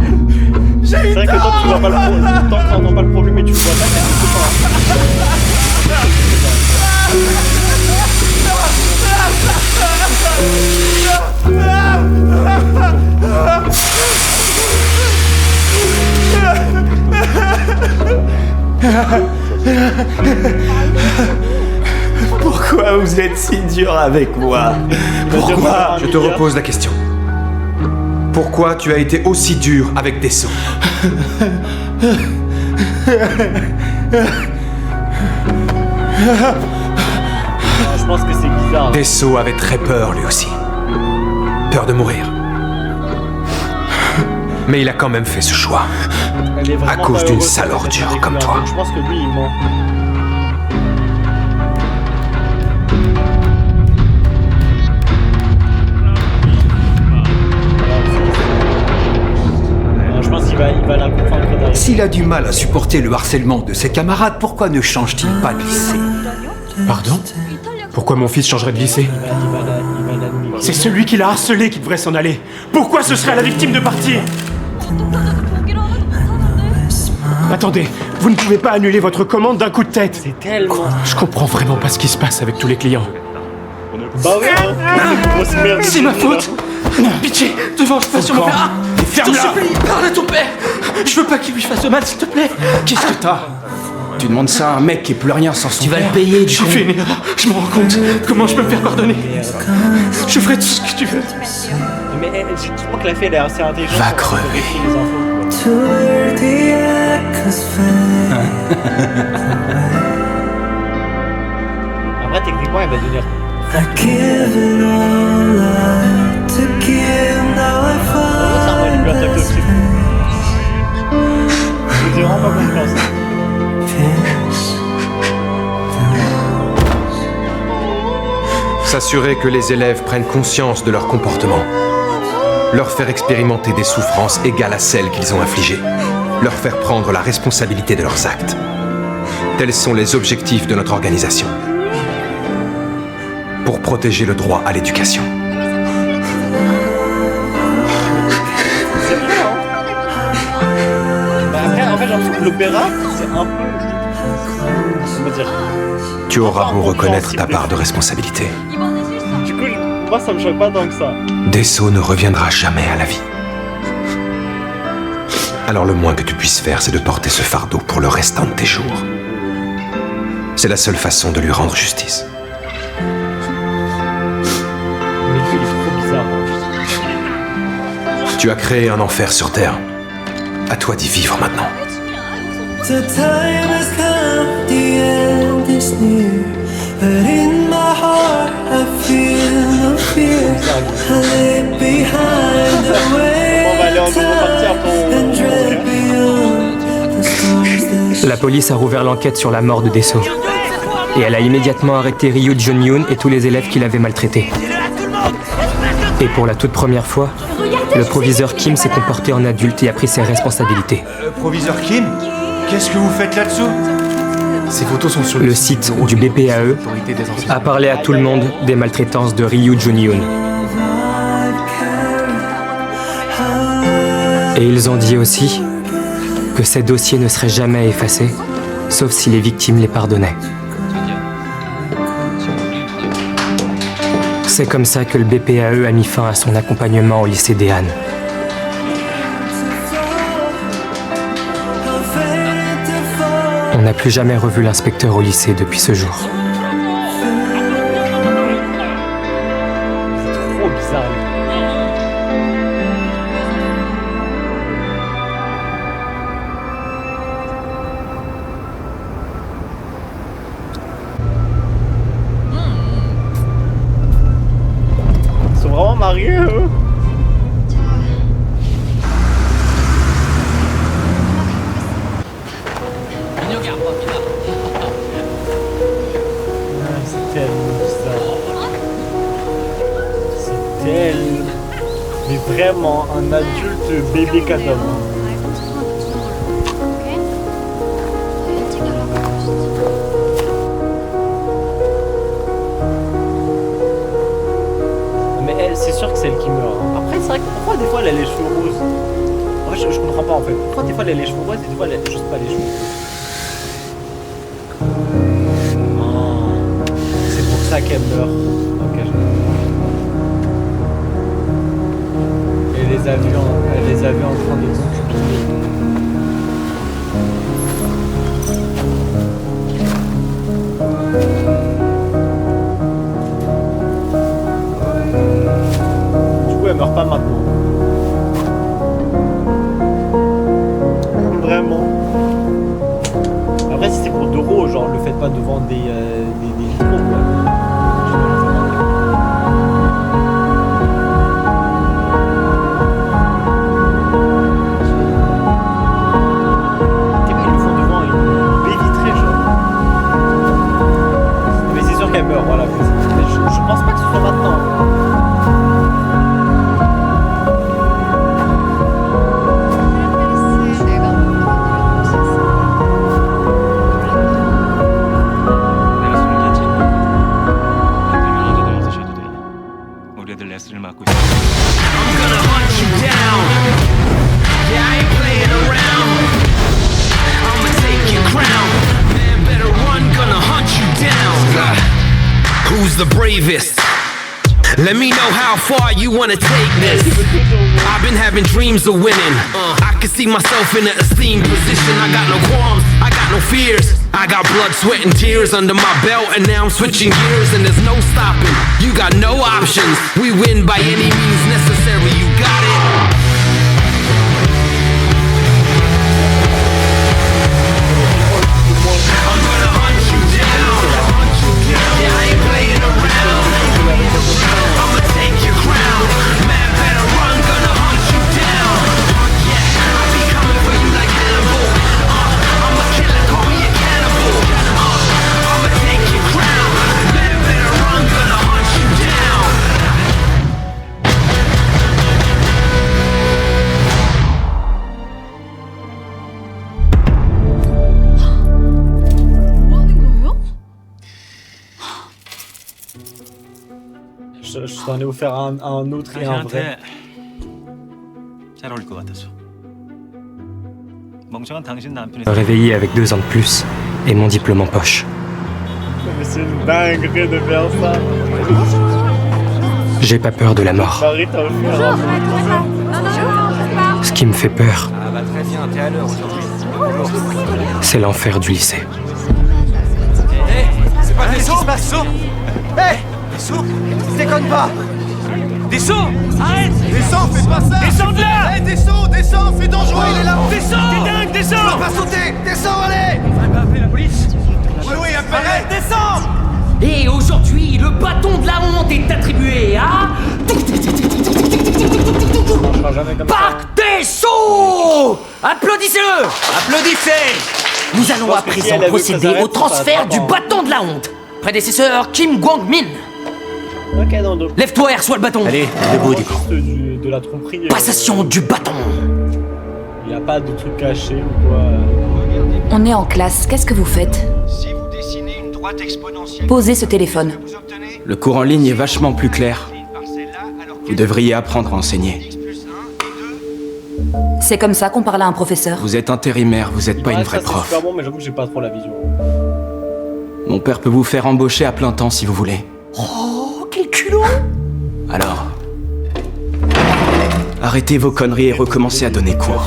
J'ai eu C'est vrai que tant que tu vois pas le problème, tant que t'entends pas le problème et tu le vois pas, c'est pas. Pourquoi vous êtes si dur avec moi? Pourquoi? Je te repose la question. Pourquoi tu as été aussi dur avec Desso? Je pense que c'est bizarre. Desso avait très peur lui aussi. Peur de mourir. Mais il a quand même fait ce choix. À cause d'une sale ordure comme toi. Je pense que lui, il ment. Je pense qu'il va la confondre derrière. S'il a du mal à supporter le harcèlement de ses camarades, pourquoi ne change-t-il pas de lycée? Pardon? Pourquoi mon fils changerait de lycée? C'est celui qui l'a harcelé qui devrait s'en aller. Pourquoi ce serait à la victime de partir? Attendez, vous ne pouvez pas annuler votre commande d'un coup de tête. C'est tellement... Je comprends vraiment pas ce qui se passe avec tous les clients. Bah oui, hein. Grosse merde. C'est ma faute! Pitié, devant, je fais sur mon père! Je t'en supplie, parle à ton père! Je veux pas qu'il lui fasse de mal, s'il te plaît! Qu'est-ce que t'as? Tu demandes ça à un mec qui est plus rien sans son Tu vas père. le payer, du J'ai con! fait une erreur, je m'en rends compte. Comment je peux me faire pardonner? Je ferai tout ce que tu veux. Mais je crois que la fille, elle est assez intelligente. Va pour crever. vérifier les infos. Après, techniquement, elle va devenir forte. C'est un moyen de lui attaquer aussi. Je dis vraiment pas confiance. S'assurer que les élèves prennent conscience de leur comportement. Leur faire expérimenter des souffrances égales à celles qu'ils ont infligées. Leur faire prendre la responsabilité de leurs actes. Tels sont les objectifs de notre organisation. Pour protéger le droit à l'éducation. C'est vrai, hein. Bah après, en fait, j'ai l'impression que l'opéra, c'est un peu... Comment dire? Tu auras beau reconnaître ta part de responsabilité. Du coup, moi, moi ça me choque pas tant que ça. Desso ne reviendra jamais à la vie. Alors le moins que tu puisses faire, c'est de porter ce fardeau pour le restant de tes jours. C'est la seule façon de lui rendre justice. Mais lui, il est trop bizarre. Tu as créé un enfer sur Terre. À toi d'y vivre maintenant. The time has come, the end is near. But in my heart I feel no fear. I live behind the way and dread beyond the storms that La police a rouvert l'enquête sur la mort de Desso. Et elle a immédiatement arrêté Ryu Jun-yoon et tous les élèves qui l'avaient maltraité. Et pour la toute première fois, le proviseur Kim s'est comporté en adulte et a pris ses responsabilités. Proviseur Kim, qu'est-ce que vous faites là-dessous? Ces photos sont sur le site du BPAE a parlé à tout le monde des maltraitances de Ryu Jun-yoon. Et ils ont dit aussi que ces dossiers ne seraient jamais effacés, sauf si les victimes les pardonnaient. C'est comme ça que le BPAE a mis fin à son accompagnement au lycée des Han. On n'a plus jamais revu l'inspecteur au lycée depuis ce jour. C'est trop bizarre. Ils sont vraiment mariés, eux. Mais vraiment un adulte bébé cadom. Mais elle, c'est sûr que c'est elle qui meurt. Après, c'est vrai que pourquoi des fois elle a les cheveux roses? En fait, je comprends pas en fait. Pourquoi des fois elle a les cheveux roses et des fois elle a juste pas les cheveux roses? C'est pour ça qu'elle meurt. Ok, elle les a vus en train de s'occuper. Du coup, elle meurt pas maintenant. Vraiment. Après, si c'est pour d'euros, genre, le faites pas devant des micros, quoi. Elle meurt, voilà. Mais je pense pas que ce soit maintenant. Who's the bravest? Let me know how far you wanna take this. I've been having dreams of winning. I can see myself in an esteemed position. I got no qualms, I got no fears. I got blood, sweat, and tears under my belt, and now I'm switching gears, and there's no stopping. You got no options. We win by any means necessary. You got it. Je t'en ai offert un autre et un vrai. 잘 어울릴 것 같아서. 멍청한 당신 남편이 Réveillé avec 2 ans de plus et mon diplôme en poche. Mais c'est une dinguerie de faire ça. J'ai pas peur de la mort. Ce qui me fait peur, c'est l'enfer du lycée. C'est pas Dessau? Hé Dessau, déconne pas. Dessau, arrête. Descends, fais pas ça. Descends de là. Hé descends, c'est dangereux. Il est là. Descends. T'es dingue, descends. Tu vas pas sauter. Descends, allez. Faudrait pas appeler la police. Oui, appelle. Descends. Et aujourd'hui, le bâton de la honte est attribué à... Parc Dessau. Applaudissez-le. Applaudissez. Nous allons à présent procéder au transfert du bâton de la honte. Prédécesseur Kim Kwang-min. Ok, non, donc... Lève-toi et reçois le bâton. Allez, debout du coup. De la tromperie. Passation du bâton. Il n'y a pas de truc caché ou quoi. On est en classe, qu'est-ce que vous faites? Si vous dessinez une droite exponentielle... Posez ce téléphone. Le cours en ligne est vachement plus clair. Vous devriez apprendre à enseigner. C'est comme ça qu'on parle à un professeur. Vous êtes intérimaire, vous êtes pas une vraie C'est prof. super bon, mais j'avoue que j'ai pas trop la vision. Mon père peut vous faire embaucher à plein temps si vous voulez. Oh, quel culot. Alors... arrêtez vos conneries et recommencez à donner cours.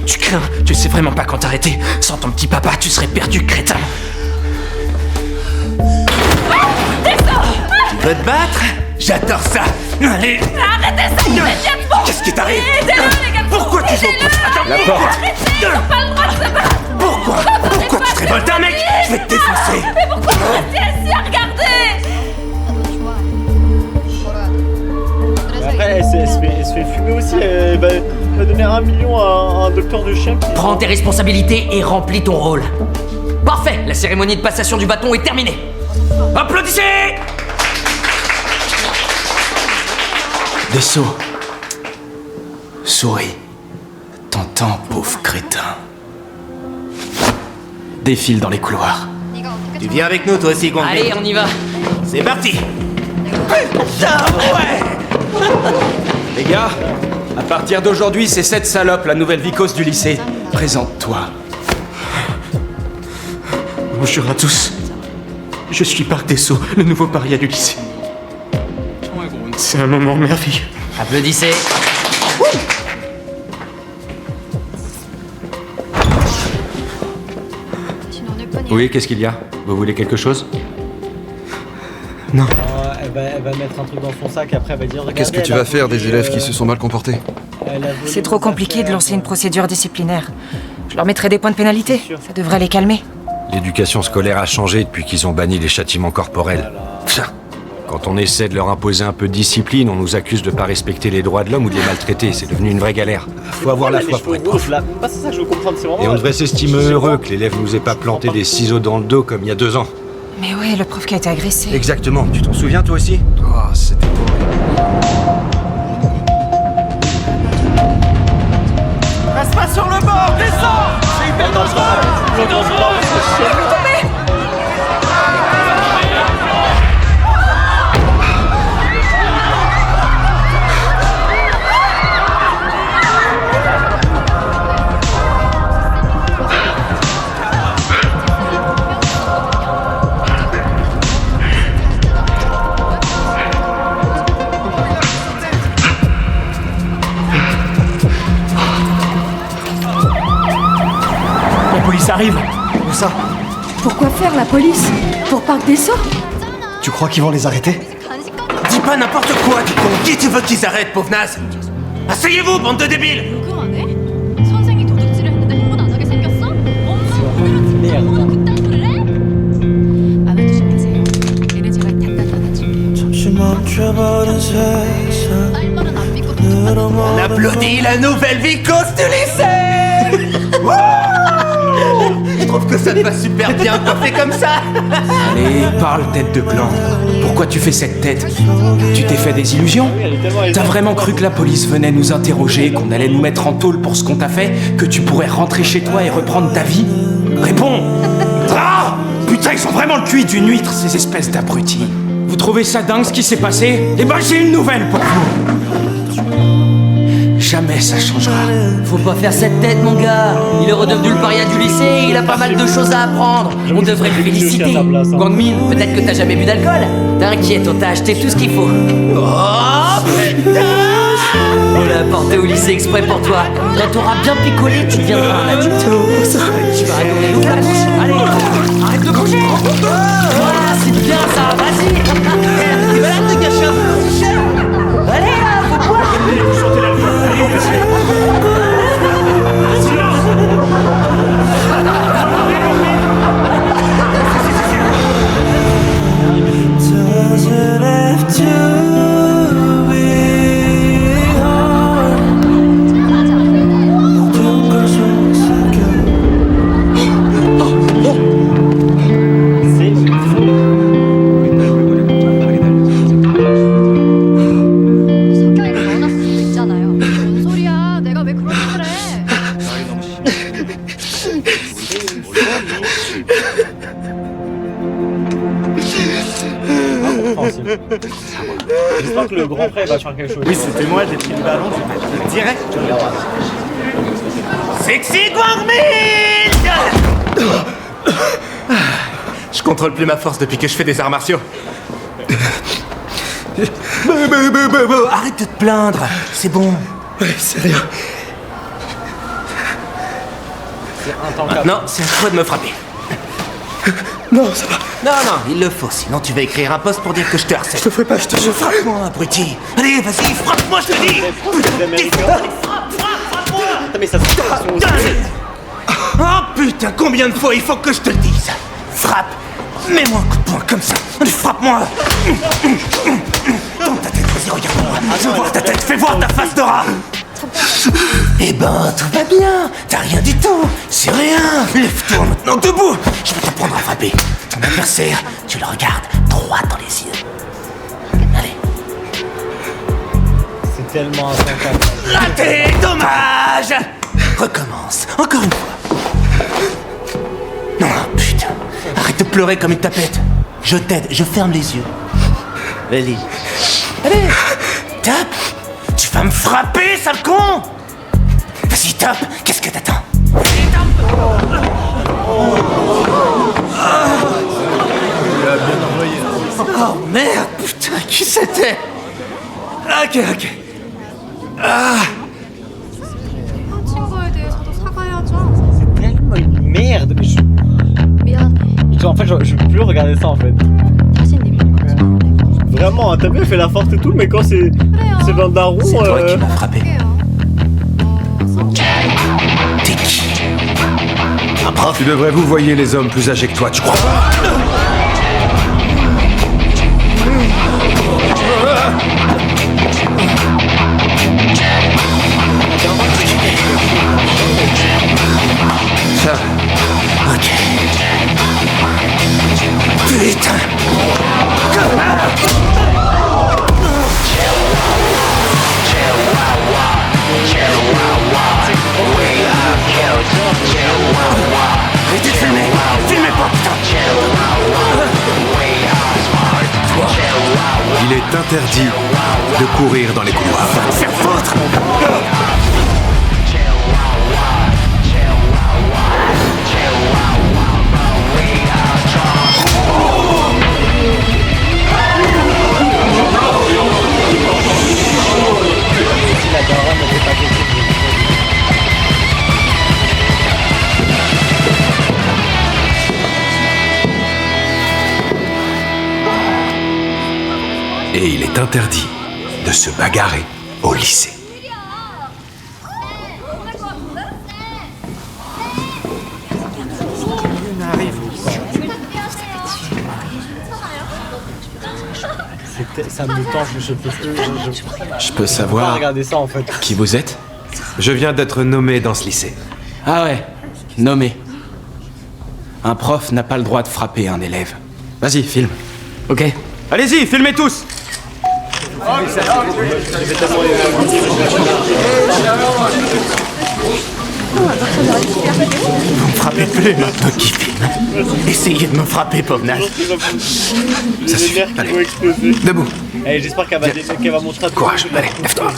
Tu crains, tu sais vraiment pas quand t'arrêter. Sans ton petit papa, tu serais perdu, crétin. Tu veux te battre? J'adore ça. Allez. Arrêtez ça immédiatement. Qu'est-ce qui t'arrive? Aidez-le, les gars. Pourquoi tu joues au Attends, la porte. Arrêtez, ils n'ont pas le droit de se battre. Pourquoi tu te révoltes, un mec? Je vais te défoncer. Mais pourquoi vous restez assis à regarder? Mais après, elle se fait fumer aussi. Elle va donner 1 million à un docteur de chien. Prends tes responsabilités et remplis ton rôle. Parfait, la cérémonie de passation du bâton est terminée. Applaudissez! Dessau. Souris. T'entends, pauvre crétin. Défile dans les couloirs. Tu viens avec nous, toi aussi, Gonzalo. Allez, on y va. C'est parti. Putain, ouais. Les gars, à partir d'aujourd'hui, c'est cette salope, la nouvelle vicose du lycée. Présente-toi. Bonjour à tous. Je suis Parc Dessau, le nouveau paria du lycée. C'est un moment merveilleux. Applaudissez. Oui, qu'est-ce qu'il y a? Vous voulez quelque chose? Non. Elle va mettre un truc dans son sac et après elle va dire... Qu'est-ce que tu vas faire des élèves qui se sont mal comportés? C'est trop compliqué de lancer une procédure disciplinaire. Je leur mettrai des points de pénalité. Ça devrait les calmer. L'éducation scolaire a changé depuis qu'ils ont banni les châtiments corporels. Quand on essaie de leur imposer un peu de discipline, on nous accuse de pas respecter les droits de l'homme ou de les maltraiter. C'est devenu une vraie galère. Faut avoir la foi pour être prof. C'est ça que je veux comprendre, c'est vraiment... Et on devrait s'estimer heureux que l'élève nous ait pas planté des ciseaux dans le dos comme il y a 2 ans. Mais ouais, le prof qui a été agressé. Exactement. Tu t'en souviens toi aussi? Oh, c'était Reste pas sur le bord, descends. C'est hyper dangereux. La police arrive. Où ça? Pourquoi faire la police? Pour Parc Dessau? Tu crois qu'ils vont les arrêter? Dis pas n'importe quoi, dis donc. Qui tu veux qu'ils arrêtent, pauvre naze? Asseyez-vous, bande de débiles. 선생이 도둑질을 했는데 한 번 안 하게 생겼어? 엄마 오늘 그딴 소리를 해? 마음에 두지 마세요. 얘네 제가 다 줄게요. 잠시 멈춰버린 세상 On applaudit la nouvelle vicose du lycée. Je trouve que ça te va super bien coiffé comme ça. Allez, parle, tête de blanc. Pourquoi tu fais cette tête? Tu t'es fait des illusions? T'as vraiment cru que la police venait nous interroger, qu'on allait nous mettre en tôle pour ce qu'on t'a fait, que tu pourrais rentrer chez toi et reprendre ta vie? Réponds! Ah! Putain, ils sont vraiment le cul d'une huître, ces espèces d'abrutis. Vous trouvez ça dingue ce qui s'est passé? Eh ben j'ai une nouvelle pour vous. jamais ça changera. Faut pas faire cette tête, mon gars. Il est redevenu le paria du lycée et il a pas mal de choses à apprendre. On devrait le féliciter. Gangmin, peut-être que t'as jamais bu d'alcool. T'inquiète, on t'a acheté tout ce qu'il faut. Oh putain! On l'a apporté au lycée exprès pour toi. Quand t'auras bien picolé, tu deviendras un adulte. Tu vas rigoler, ouvre la bouche. Allez, arrête de bouger. Voilà, c'est bien ça, vas-y. Tu vas là te cacher un peu, t-shirt. Allez là, faut boire. Does it have to be hard? Tout comme 성격이 많았을 수도 있잖아요. 뭔 소리야? 내가 왜 그런 짓을 해? J'espère que le grand frère va faire quelque chose. Oui, c'était moi, j'ai pris le ballon, direct. Sexy Guangmin! Je contrôle plus ma force depuis que je fais des arts martiaux. Arrête de te plaindre, c'est bon. Ouais, c'est rien. Maintenant, c'est à toi de me frapper. Non, ça va. Non, il le faut, sinon tu vas écrire un post pour dire que je te harcèle. Je te ferai pas, je te jure. Frappe-moi, abruti. Allez, vas-y, frappe-moi, je te dis. Frappe-moi. Mais ça se passe. Oh putain, combien de fois il faut que je te le dise? Frappe. Mets-moi un coup de poing comme ça. Allez, frappe-moi. Tourne ta tête, vas-y, regarde-moi. Je veux voir ta tête, fais voir ta face de rat. Eh ben, tout va bien. T'as rien du tout. C'est rien. Lève-toi maintenant debout. Je vais t'apprendre à frapper. Ton adversaire, tu le regardes droit dans les yeux. Allez. C'est tellement instantané. Raté, dommage. Recommence, encore une fois. Non, putain. Arrête de pleurer comme une tapette. Je t'aide, je ferme les yeux. Vas-y. Allez, tape. Tu vas me frapper, sale con. Vas-y, tape. Qu'est-ce que t'attends? Oh merde, putain, qui c'était? Ok. Ah. 친구에 대해서도 사과해야죠. C'est tellement une merde. En fait, je peux plus regarder ça en fait. Vraiment, t'as bien fait la force et tout, mais quand c'est dans le daron. C'est toi qui m'as frappé. T'es qui? Un prof? Tu devrais vous voyer les hommes plus âgés que toi, tu crois pas? Ça va. Ok. Putain. Arrêtez de filmer. Filmez pas, putain. Il est interdit de courir dans les couloirs. Va te faire foutre. Et il est interdit de se bagarrer au lycée. Ça me tente, je peux plus. Je peux pas savoir regarder ça en fait. qui vous êtes? Je viens d'être nommé dans ce lycée. Ah ouais, nommé. Un prof n'a pas le droit de frapper un élève. Vas-y, filme. Ok. Allez-y, filmez tous. Vous me frappez plus, maintenant qui filme. Essayez de me frapper, pauvre naze. Ça suffit, allez. Debout. J'espère qu'elle va montrer à tout Courage, allez, lève-toi.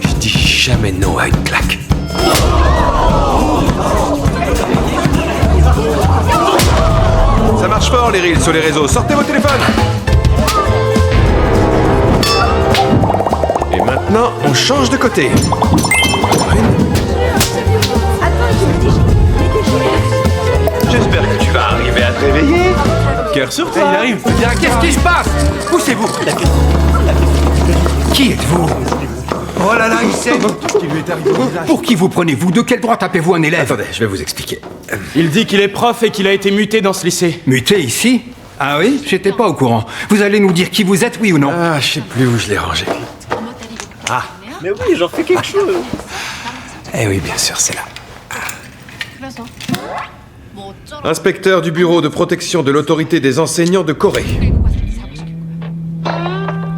Je dis jamais non à une claque. Ça marche fort les reels sur les réseaux, sortez vos téléphones. Et maintenant, on change de côté. J'espère que tu vas arriver à te réveiller. Cœur sur toi. Il arrive. Bien, qu'est-ce qui se passe? Poussez-vous. Qui êtes-vous? Oh là là, il sait. Pour qui vous prenez-vous? De quel droit tapez-vous un élève? Attendez, je vais vous expliquer. Il dit qu'il est prof et qu'il a été muté dans ce lycée. Muté ici? Ah oui? J'étais pas au courant. Vous allez nous dire qui vous êtes, oui ou non? Ah, je sais plus où je l'ai rangé. Ah. Mais oui, j'en fais quelque chose. Eh oui, bien sûr, c'est là. Inspecteur du Bureau de protection de l'autorité des enseignants de Corée.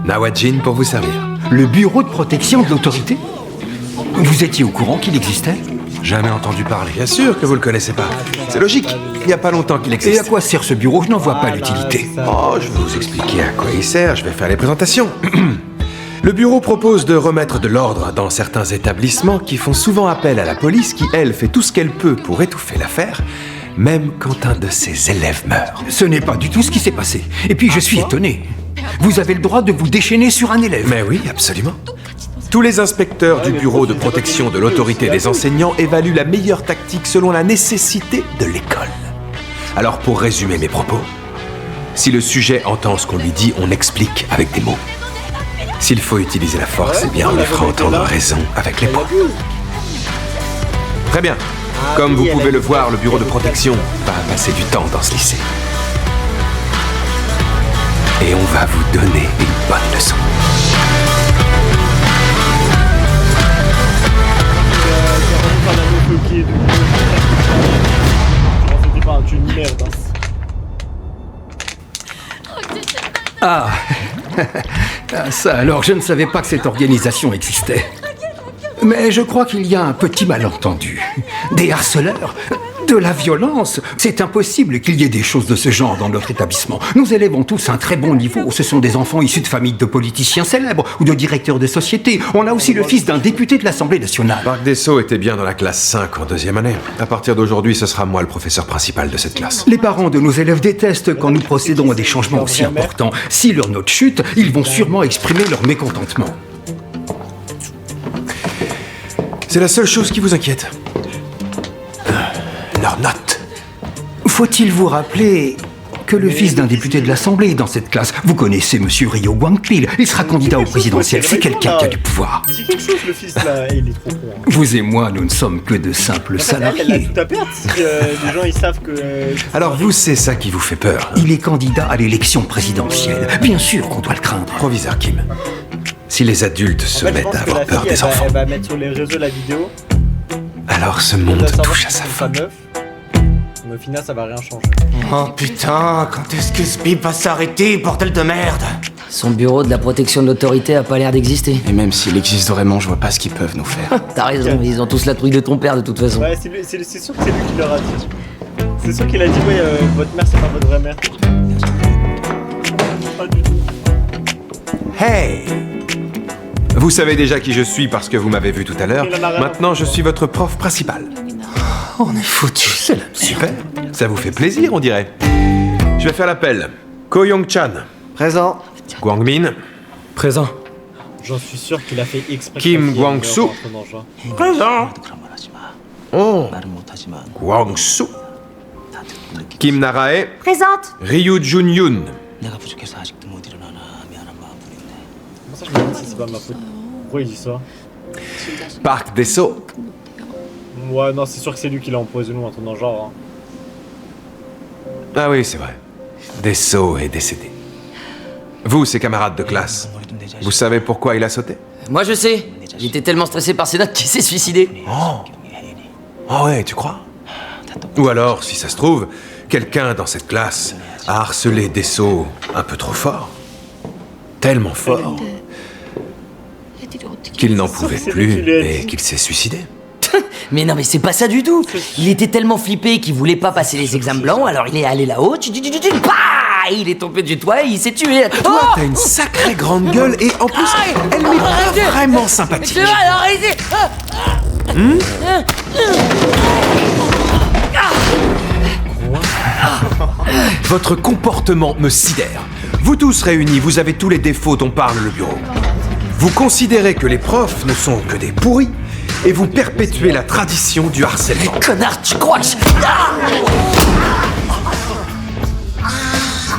Nawajin pour vous servir. Le Bureau de protection de l'autorité? Vous étiez au courant qu'il existait? Jamais entendu parler. Bien sûr que vous le connaissez pas. C'est logique. Il n'y a pas longtemps qu'il existe. Et à quoi sert ce bureau? Je n'en vois pas l'utilité. Oh, je vais vous expliquer à quoi il sert. Je vais faire les présentations. Le bureau propose de remettre de l'ordre dans certains établissements qui font souvent appel à la police qui, elle, fait tout ce qu'elle peut pour étouffer l'affaire, même quand un de ses élèves meurt. Ce n'est pas du tout ce qui s'est passé. Et puis je suis étonné. Vous avez le droit de vous déchaîner sur un élève. Mais oui, absolument. Tous les inspecteurs du Bureau de protection de l'autorité des enseignants évaluent la meilleure tactique selon la nécessité de l'école. Alors pour résumer mes propos, si le sujet entend ce qu'on lui dit, on explique avec des mots. S'il faut utiliser la force, eh bien on lui fera entendre raison avec les poings. Très bien. Comme vous pouvez le voir, le Bureau de protection va passer du temps dans ce lycée. Et on va vous donner une bonne leçon. C'était pas une merde. Ah. Ah, ça alors, je ne savais pas que cette organisation existait. Mais je crois qu'il y a un petit malentendu. Des harceleurs, de la violence. C'est impossible qu'il y ait des choses de ce genre dans notre établissement. Nos élèves ont tous un très bon niveau. Ce sont des enfants issus de familles de politiciens célèbres ou de directeurs de société. On a aussi le fils d'un député de l'Assemblée nationale. Park Desso était bien dans la classe 5 en deuxième année. À partir d'aujourd'hui, ce sera moi le professeur principal de cette classe. Les parents de nos élèves détestent quand nous procédons à des changements aussi importants. Si leur note chute, ils vont sûrement exprimer leur mécontentement. C'est la seule chose qui vous inquiète. Leur note. Faut-il vous rappeler que le fils d'un député de l'Assemblée est dans cette classe? Vous connaissez Monsieur Ryo Gwang-pil. Il sera candidat au présidentiel. C'est quelqu'un qui a du pouvoir. C'est quelque chose, le fils là, il est trop con. Vous et moi, nous ne sommes que de simples salariés. Elle a tout à perdre si les gens ils savent que... Alors vous, c'est ça qui vous fait peur. Il est candidat à l'élection présidentielle. Bien sûr qu'on doit le craindre. Proviseur Kim, si les adultes se mettent à avoir peur des enfants, elle va mettre sur les réseaux la vidéo. Alors ce monde touche à sa fin. Mais au final, ça va rien changer. Oh putain, quand est-ce que ce bip va s'arrêter, bordel de merde? Son bureau de la protection de l'autorité a pas l'air d'exister. Et même s'il existe vraiment, je vois pas ce qu'ils peuvent nous faire. T'as raison, ils ont tous la trouille de ton père de toute façon. Ouais, c'est sûr que c'est lui qui leur a dit. C'est sûr qu'il a dit, ouais, votre mère, c'est pas votre vraie mère. Pas du tout. Hey! Vous savez déjà qui je suis parce que vous m'avez vu tout à l'heure. Maintenant, je suis votre prof principal. On est foutu, c'est la super. Ça vous fait plaisir, on dirait. Je vais faire l'appel. Ko Young-chan. Présent. Gwang-min. Présent. J'en suis sûr qu'il a fait exprès. Kim Gwang-soo. Présent. Oh. Gwang-soo. Kim Narae. Présente. Ryu Jun-yoon. Ça, je me demande si c'est pas ma faute. Pourquoi il dit ça? Park Desso. Ouais, non, c'est sûr que c'est lui qui l'a empoisonné ou un truc dans le genre. Ah oui, c'est vrai. Desso est décédé. Vous, ses camarades de classe, vous savez pourquoi il a sauté? Moi je sais. Il était tellement stressé par ses notes qu'il s'est suicidé. Oh ouais, tu crois? Ou alors, si ça se trouve, quelqu'un dans cette classe a harcelé Desso un peu trop fort. Tellement fort qu'il n'en pouvait plus et qu'il s'est suicidé. Mais non, mais c'est pas ça du tout. Il était tellement flippé qu'il voulait pas passer les examens blancs, alors il est allé là-haut, bah il est tombé du toit et il s'est tué. Toi, t'as une sacrée grande gueule et en plus, elle m'est pas vraiment sympathique. Tu vas arrêter. Votre comportement me sidère. Vous tous réunis, vous avez tous les défauts dont parle le bureau. Vous considérez que les profs ne sont que des pourris et vous perpétuez la tradition du harcèlement. Connard, tu crois que...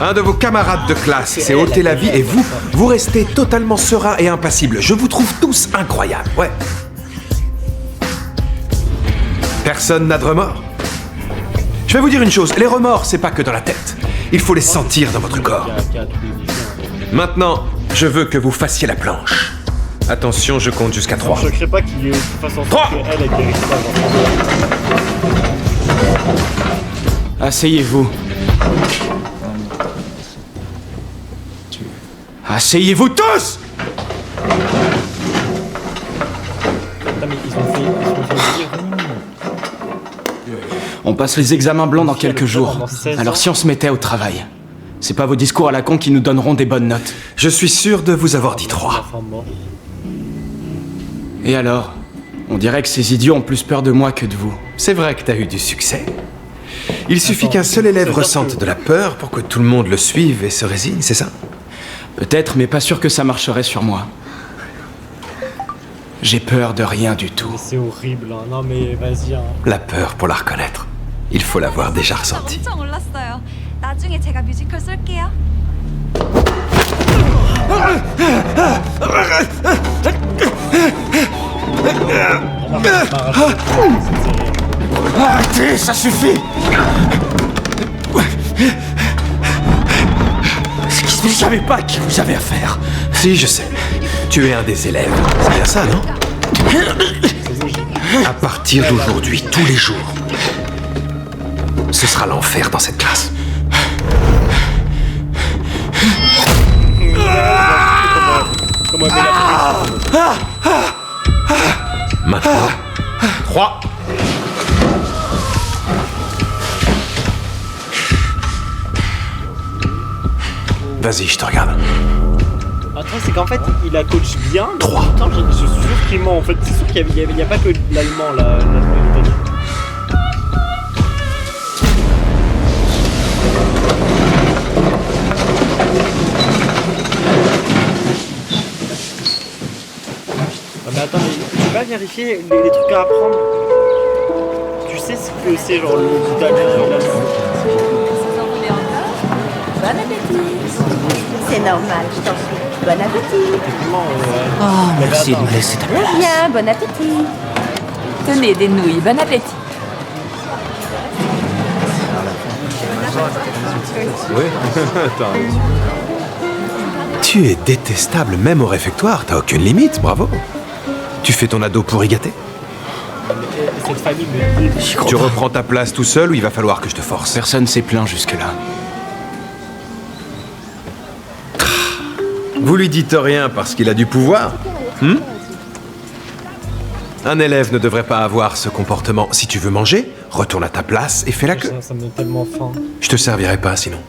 Un de vos camarades de classe s'est ôté la vie et vous restez totalement serein et impassible. Je vous trouve tous incroyables, ouais. Personne n'a de remords. Je vais vous dire une chose, les remords, c'est pas que dans la tête. Il faut les sentir dans votre corps. Maintenant, je veux que vous fassiez la planche. Attention, je compte jusqu'à 3. Je ne pas qu'il fasse en sorte qu'elle ait guéri ça. Asseyez-vous. Asseyez-vous tous! On passe les examens blancs dans quelques jours. Alors si on se mettait au travail, c'est pas vos discours à la con qui nous donneront des bonnes notes. Je suis sûr de vous avoir dit 3. Et alors? On dirait que ces idiots ont plus peur de moi que de vous. C'est vrai que t'as eu du succès. Il suffit qu'un seul élève ressente de la peur pour que tout le monde le suive et se résigne, c'est ça? Peut-être, mais pas sûr que ça marcherait sur moi. J'ai peur de rien du tout. C'est horrible, hein. Non mais vas-y. Hein. La peur pour la reconnaître. Il faut l'avoir déjà ressentie. 나중에 제가 뮤지컬 쏠게요. Arrêtez, ça suffit! Vous ne savez pas à qui vous avez affaire. Si, je sais. Tu es un des élèves. C'est bien ça, non? À partir d'aujourd'hui, tous les jours, ce sera l'enfer dans cette classe. Maintenant, 3. Vas-y, je te regarde. Attends, c'est qu'en fait, il a coach bien. 3. Attends, je suis sûr qu'il ment. En fait, c'est sûr qu'il n'y a pas que l'allemand là. Mais attends, mais tu vas vérifier les trucs à apprendre. Tu sais ce que c'est, genre le italien et l'allemand. Bon appétit. C'est normal, je t'en prie. Bon appétit. Oh, merci de me laisser ta place. Bien, bon appétit. Tenez des nouilles, bon appétit. Oui, Tu es détestable même au réfectoire, t'as aucune limite, bravo. Tu fais ton ado pour y gâter. Cette famille me... Tu reprends ta place tout seul ou il va falloir que je te force? Personne s'est plaint jusque-là. Vous lui dites rien parce qu'il a du pouvoir? Un élève ne devrait pas avoir ce comportement. Si tu veux manger, retourne à ta place et fais la queue. Ça me donne tellement faim. Je te servirai pas sinon.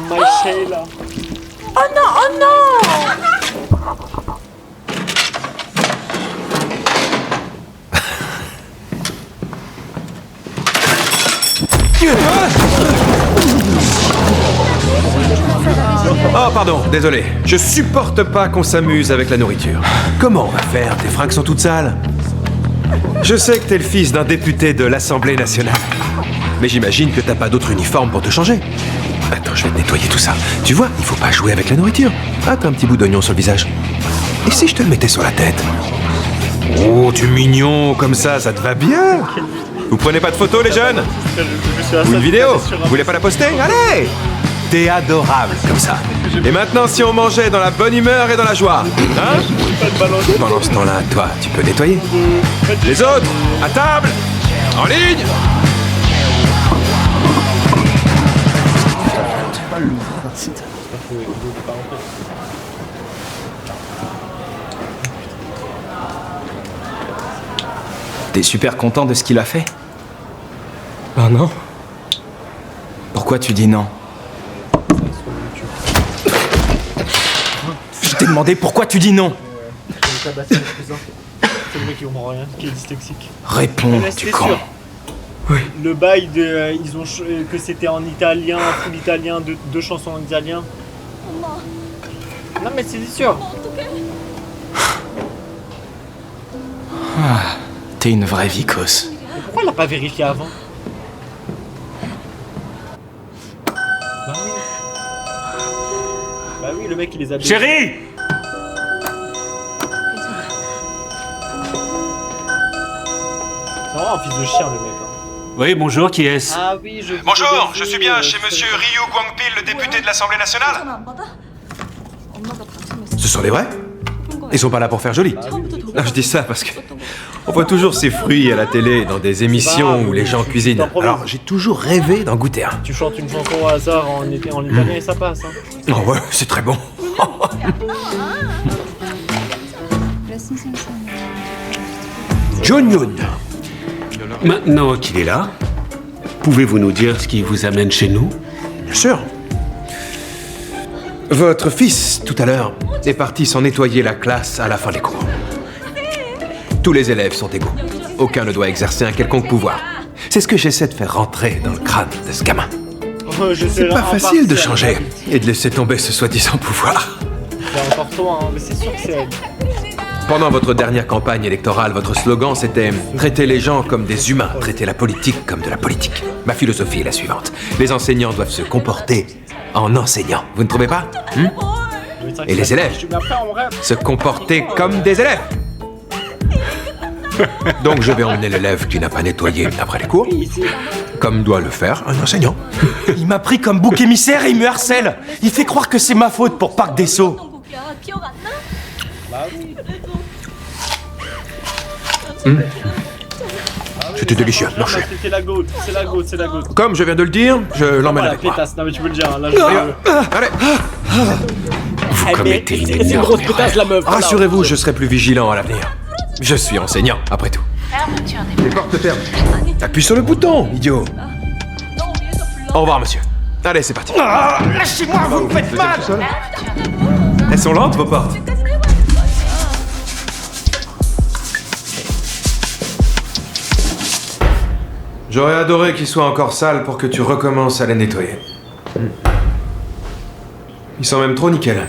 My Sheila. Oh non, oh non! Oh pardon, désolé. Je supporte pas qu'on s'amuse avec la nourriture. Comment on va faire? Tes fringues sont toutes sales. Je sais que t'es le fils d'un député de l'Assemblée nationale. Mais j'imagine que t'as pas d'autre uniforme pour te changer. Attends, je vais te nettoyer tout ça. Tu vois, il faut pas jouer avec la nourriture. Ah, t'as un petit bout d'oignon sur le visage. Et si je te le mettais sur la tête? Oh, tu es mignon, comme ça te va bien. Vous prenez pas de photos, les jeunes? Ou une vidéo? Vous voulez pas la poster? Allez! T'es adorable, comme ça. Et maintenant, si on mangeait dans la bonne humeur et dans la joie, hein? Pendant ce temps-là, toi, tu peux nettoyer. Les autres, à table! En ligne! T'es super content de ce qu'il a fait? Ben non. Pourquoi tu dis non? Je t'ai demandé pourquoi tu dis non. C'est le mec qui comprend rien, qui est dyslexique. Réponds, Là, tu c'était con. sûr. Oui. Le bail de. Que c'était en italien, full italien, deux chansons en italien. Non mais c'est sûr. Ah, t'es une vraie vicose. Mais pourquoi elle a pas vérifié avant? Bah oui, le mec il les a baisés. Chérie! C'est vraiment un fils de chien le mec. Hein. Oui, bonjour, qui est-ce? Ah oui, Bonjour, je suis bien chez monsieur Ryu Guangpil, le député de l'Assemblée nationale. Ce sont les vrais? Ils sont pas là pour faire joli. Non, je dis ça parce que on voit toujours ces fruits à la télé dans des émissions où les gens cuisinent. Alors j'ai toujours rêvé d'en goûter un. Tu chantes une chanson au hasard en italien et ça passe. Hein. Oh ouais, c'est très bon. John Yoon. Maintenant qu'il est là, pouvez-vous nous dire ce qui vous amène chez nous? Bien sûr. Votre fils, tout à l'heure, est parti s'en nettoyer la classe à la fin des cours. Tous les élèves sont égaux. Aucun ne doit exercer un quelconque pouvoir. C'est ce que j'essaie de faire rentrer dans le crâne de ce gamin. C'est pas facile de changer et de laisser tomber ce soi-disant pouvoir. C'est encore toi, hein, mais c'est sûr que c'est elle. Pendant votre dernière campagne électorale, votre slogan c'était « Traiter les gens comme des humains, traiter la politique comme de la politique ». Ma philosophie est la suivante. Les enseignants doivent se comporter en enseignants. Vous ne trouvez pas Et les élèves se comporter comme des élèves. Donc je vais emmener l'élève qui n'a pas nettoyé après les cours, comme doit le faire un enseignant. Il m'a pris comme bouc émissaire et il me harcèle. Il fait croire que c'est ma faute pour Parc des Sceaux. C'était délicieux. Non, C'est la goutte, c'est la goutte, c'est la goutte. Comme je viens de le dire, je l'emmène La avec moi. pétasse, non mais tu peux le dire, hein, là je Allez. Vous commettez une C'est une énorme grosse pétasse la meuf. Rassurez-vous, je serai plus vigilant à l'avenir. Je suis enseignant, après tout. Les portes fermées. Appuie sur le bouton, idiot. Au revoir, monsieur. Allez, c'est parti. Lâchez-moi, vous me faites mal. Elles sont lentes, vos portes. J'aurais adoré qu'ils soient encore sales pour que tu recommences à les nettoyer. Ils sont même trop nickel.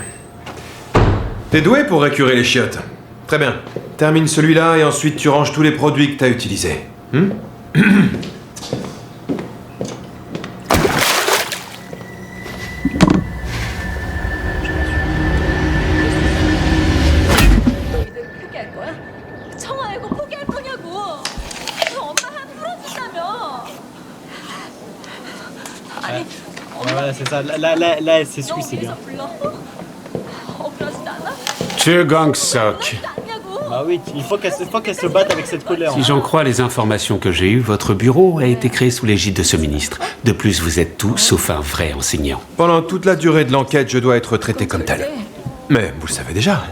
T'es doué pour récurer les chiottes. Très bien. Termine celui-là et ensuite tu ranges tous les produits que t'as utilisés. Voilà, c'est ça. Là, elle s'essuie, c'est bien. Che Gang-sok. Bah oui, il faut qu'elle se batte avec cette colère. Si j'en crois les informations que j'ai eues, votre bureau a été créé sous l'égide de ce ministre. De plus, vous êtes tout sauf un vrai enseignant. Pendant toute la durée de l'enquête, je dois être traité comme tel. Mais vous le savez déjà.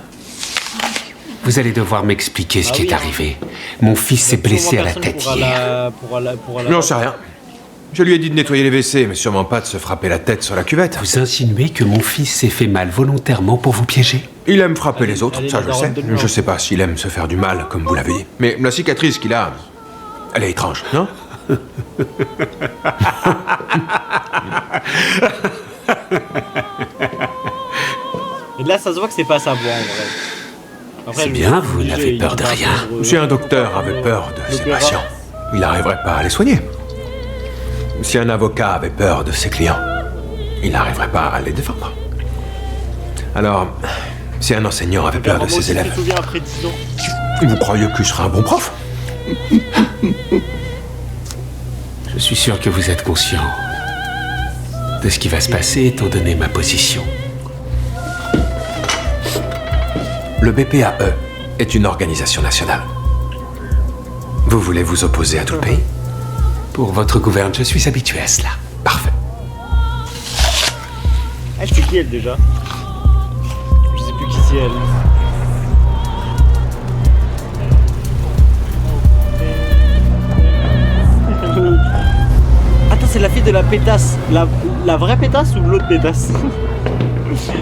Vous allez devoir m'expliquer ce qui est arrivé. Mon fils s'est blessé à la tête hier. J'en sais rien. Je lui ai dit de nettoyer les WC, mais sûrement pas de se frapper la tête sur la cuvette. Vous insinuez que mon fils s'est fait mal volontairement pour vous piéger? Il aime frapper les autres, ça je le sais. Je sais pas s'il aime se faire du mal, comme vous l'avez dit. Mais la cicatrice qu'il a, elle est étrange, non? Et là, ça se voit que c'est pas sa voix en vrai. C'est bien, vous n'avez peur de rien. Si un docteur avait peur de ses patients, il n'arriverait pas à les soigner. Si un avocat avait peur de ses clients, il n'arriverait pas à les défendre. Alors, si un enseignant avait peur de ses élèves, vous croyez que je serais un bon prof? Je suis sûr que vous êtes conscient de ce qui va se passer étant donné ma position. Le BPAE est une organisation nationale. Vous voulez vous opposer à tout le pays? Pour votre gouverne, je suis habitué à cela. Parfait. Elle, c'est qui elle déjà? Je sais plus qui c'est elle. fille de la pétasse. La vraie pétasse ou l'autre pétasse?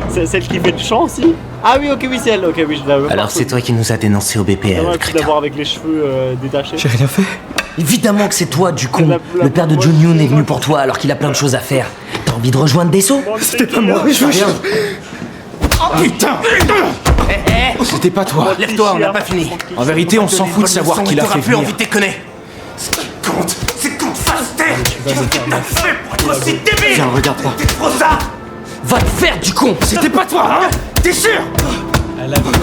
C'est celle qui fait le chant aussi? Ah oui, ok, oui, c'est elle. Ok, oui, je l'avais. Alors c'est toi qui nous as dénoncé au BPR. D'avoir avec les cheveux détachés. J'ai rien fait. Évidemment que c'est toi, du con. Le père de John Yoon est venu pour toi alors qu'il a plein de choses à faire. T'as envie de rejoindre Dessau? C'était pas moi, je rien. Oh putain! C'était pas toi. Lève-toi, on n'a pas fini. En vérité, on s'en fout de savoir qui l'a fait plus venir. envie de déconner. Ce qui compte, c'est qu'on te fasse taire. Qu'est-ce que t'as fait pour être aussi débile? Tiens, regarde-toi. T'es trop ça. Va te faire, du con! C'était pas toi, hein? T'es sûr?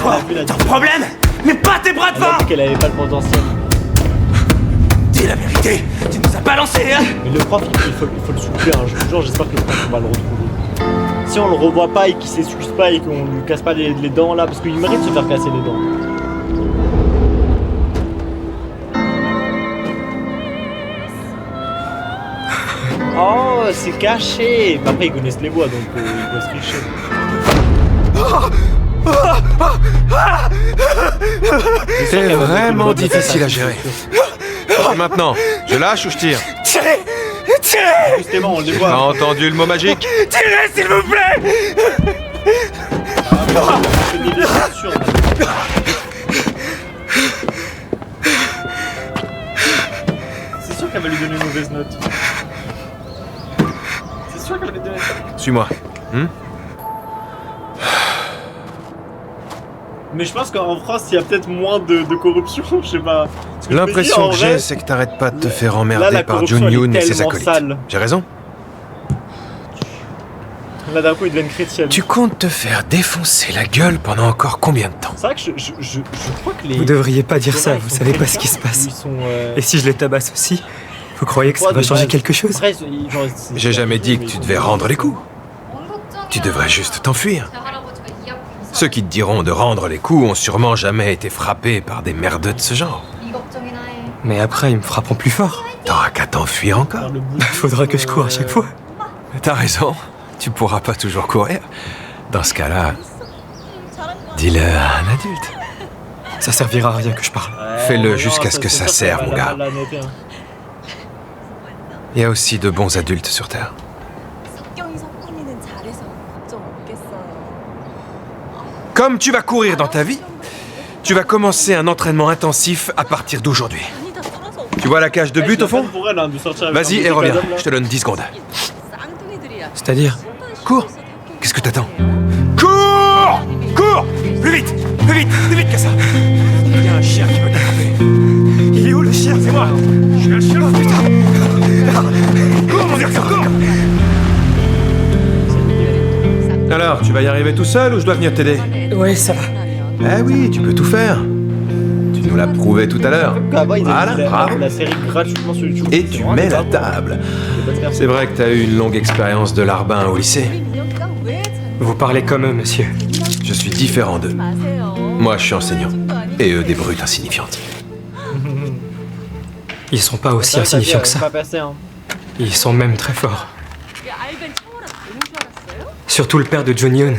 Quoi? T'as un problème? Mais pas tes bras devant! Elle a vu qu'elle avait pas le potentiel. Dis la vérité, tu nous as balancé, hein? Mais le prof, il faut le soulever, hein. Je vous jure, j'espère que le prof, on va le retrouver. Si on le revoit pas et qu'il s'excuse pas et qu'on lui casse pas les dents là, parce qu'il mérite de se faire casser les dents. Oh, c'est caché! Mais après, ils connaissent les voix, donc ils peuvent se tricher. C'est vraiment difficile à gérer. Et maintenant, je lâche ou je tire? Tirez! Justement, on les J'ai voit. pas entendu le mot magique? Tirez, s'il vous plaît! C'est sûr qu'elle va lui donner une mauvaise note. C'est sûr qu'elle va lui donner une mauvaise note. Suis-moi. Mais je pense qu'en France, il y a peut-être moins de corruption, je sais pas. Parce que je me dis, L'impression en que vrai, j'ai, c'est que t'arrêtes pas de te faire là, emmerder la par corruption, John elle est Yoon et ses tellement acolytes. sale. J'ai raison? Là, d'un coup, ils deviennent chrétiens. Tu comptes te faire défoncer la gueule pendant encore combien de temps? C'est vrai que je crois que les... Vous devriez pas dire ça, Ils vous sont savez pas très ce qui se bien, passe. ils sont, Et si je les tabasse aussi, vous croyez que ça va changer quelque chose? Après, J'ai jamais dit que tu devais rendre les coups. Tu devrais juste t'enfuir. Ceux qui te diront de rendre les coups ont sûrement jamais été frappés par des merdeux de ce genre. Mais après, ils me frapperont plus fort. T'auras qu'à t'enfuir encore. Faudra que je cours à chaque fois. T'as raison, tu pourras pas toujours courir. Dans ce cas-là, dis-le à un adulte. Ça servira à rien que je parle. Fais-le jusqu'à ce que ça serve, mon gars. Il y a aussi de bons adultes sur Terre. Comme tu vas courir dans ta vie, tu vas commencer un entraînement intensif à partir d'aujourd'hui. Tu vois la cage de but au fond? Vas-y et reviens, je te donne 10 secondes. C'est-à-dire? Cours. Qu'est-ce que t'attends? Cours! Cours! Plus vite! Plus vite! Plus vite que ça! Il y a un chien qui veut t'attraper. Il est où le chien? C'est moi! Je suis un chien, putain! Cours, mon garçon, cours! Alors, tu vas y arriver tout seul ou je dois venir t'aider? Ouais, ça va. Eh oui, tu peux tout faire. Tu nous l'as prouvé tout à l'heure. Voilà, bravo. La série gratuitement sur YouTube. Et tu mets la table. C'est vrai que t'as eu une longue expérience de larbin au lycée. Vous parlez comme eux, monsieur. Je suis différent d'eux. Moi, je suis enseignant. Et eux, des brutes insignifiantes. Ils sont pas aussi insignifiants que ça. Ils sont même très forts. Surtout le père de John Yoon.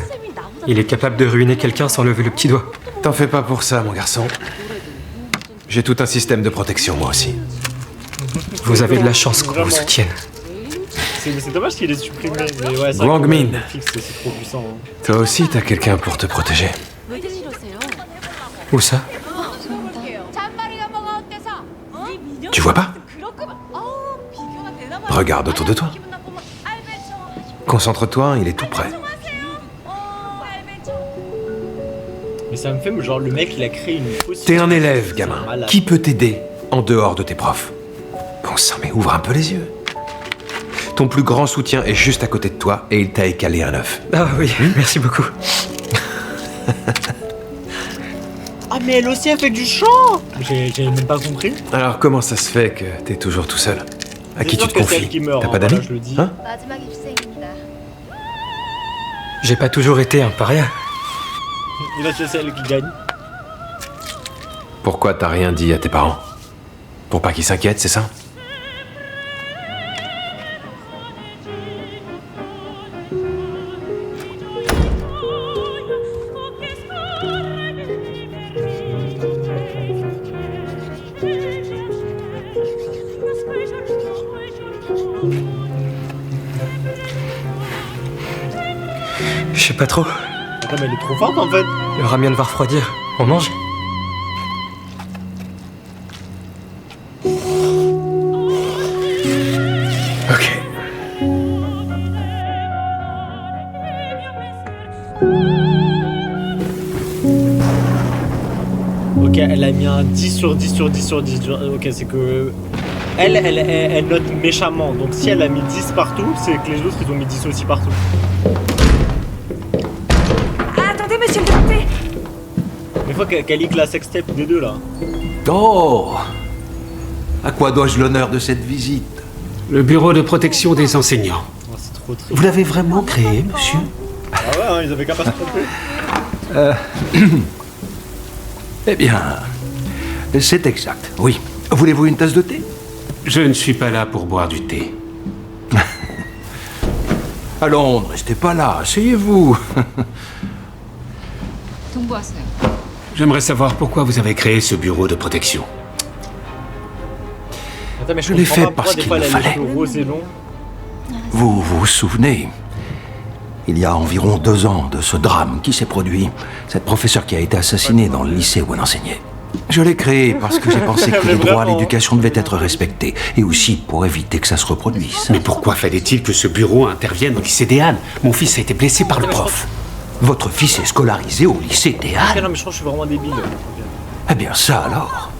Il est capable de ruiner quelqu'un sans lever le petit doigt. T'en fais pas pour ça, mon garçon. J'ai tout un système de protection, moi aussi. Vous avez de la chance qu'on vous soutienne. C'est dommage qu'il ait supprimé, mais ouais, Wang Min. c'est trop puissant. Hein. Toi aussi, t'as quelqu'un pour te protéger. Où ça? Tu vois pas? Regarde autour de toi. Concentre-toi, il est tout près. Mais ça me fait genre le mec il a créé une fausse... T'es un élève, gamin. Qui peut t'aider en dehors de tes profs? Bon sang, mais ouvre un peu les yeux. Ton plus grand soutien est juste à côté de toi et il t'a écalé un œuf. Ah oui, merci beaucoup. Ah mais elle aussi elle fait du chant. J'ai même pas compris. Alors comment ça se fait que t'es toujours tout seul? À qui tu te confies? T'as pas d'amis? Hein? J'ai pas toujours été un paria. Il a tué celle qui gagne. Pourquoi t'as rien dit à tes parents? Pour pas qu'ils s'inquiètent, c'est ça? pas trop. Attends, mais elle est trop forte en fait. Le ramen va refroidir. On mange? Ok. Ok, elle a mis un 10 sur 10 sur 10 sur 10. Ok, c'est que... Elle note méchamment. Donc si elle a mis 10 partout, c'est que les autres, ils ont mis 10 aussi partout. Ah, attendez, monsieur le député. Mais faut qu'elle leak la sextape des deux, là. Oh! À quoi dois-je l'honneur de cette visite? Le bureau de protection des enseignants. Oh, c'est trop triste. Vous l'avez vraiment créé, monsieur? Ah ouais, hein, ils avaient qu'à pas se tromper. Eh bien, c'est exact, oui. Voulez-vous une tasse de thé? Je ne suis pas là pour boire du thé. Allons, ne restez pas là, asseyez-vous. J'aimerais savoir pourquoi vous avez créé ce bureau de protection. Attends, mais Je l'ai fait comprends pas parce pourquoi qu'il des me fois, elle a fallait. les cheveux roses et longs. Vous vous souvenez, il y a environ 2 ans de ce drame qui s'est produit, cette professeure qui a été assassinée dans le lycée où elle enseignait. Je l'ai créé parce que j'ai pensé que les droits à l'éducation devaient être respectés, et aussi pour éviter que ça se reproduise. Mais pourquoi fallait-il que ce bureau intervienne au lycée des Halles? Mon fils a été blessé par le prof. Votre fils est scolarisé au lycée des Halles? Ok, non, mais je crois que je suis vraiment débile. Eh bien ça alors.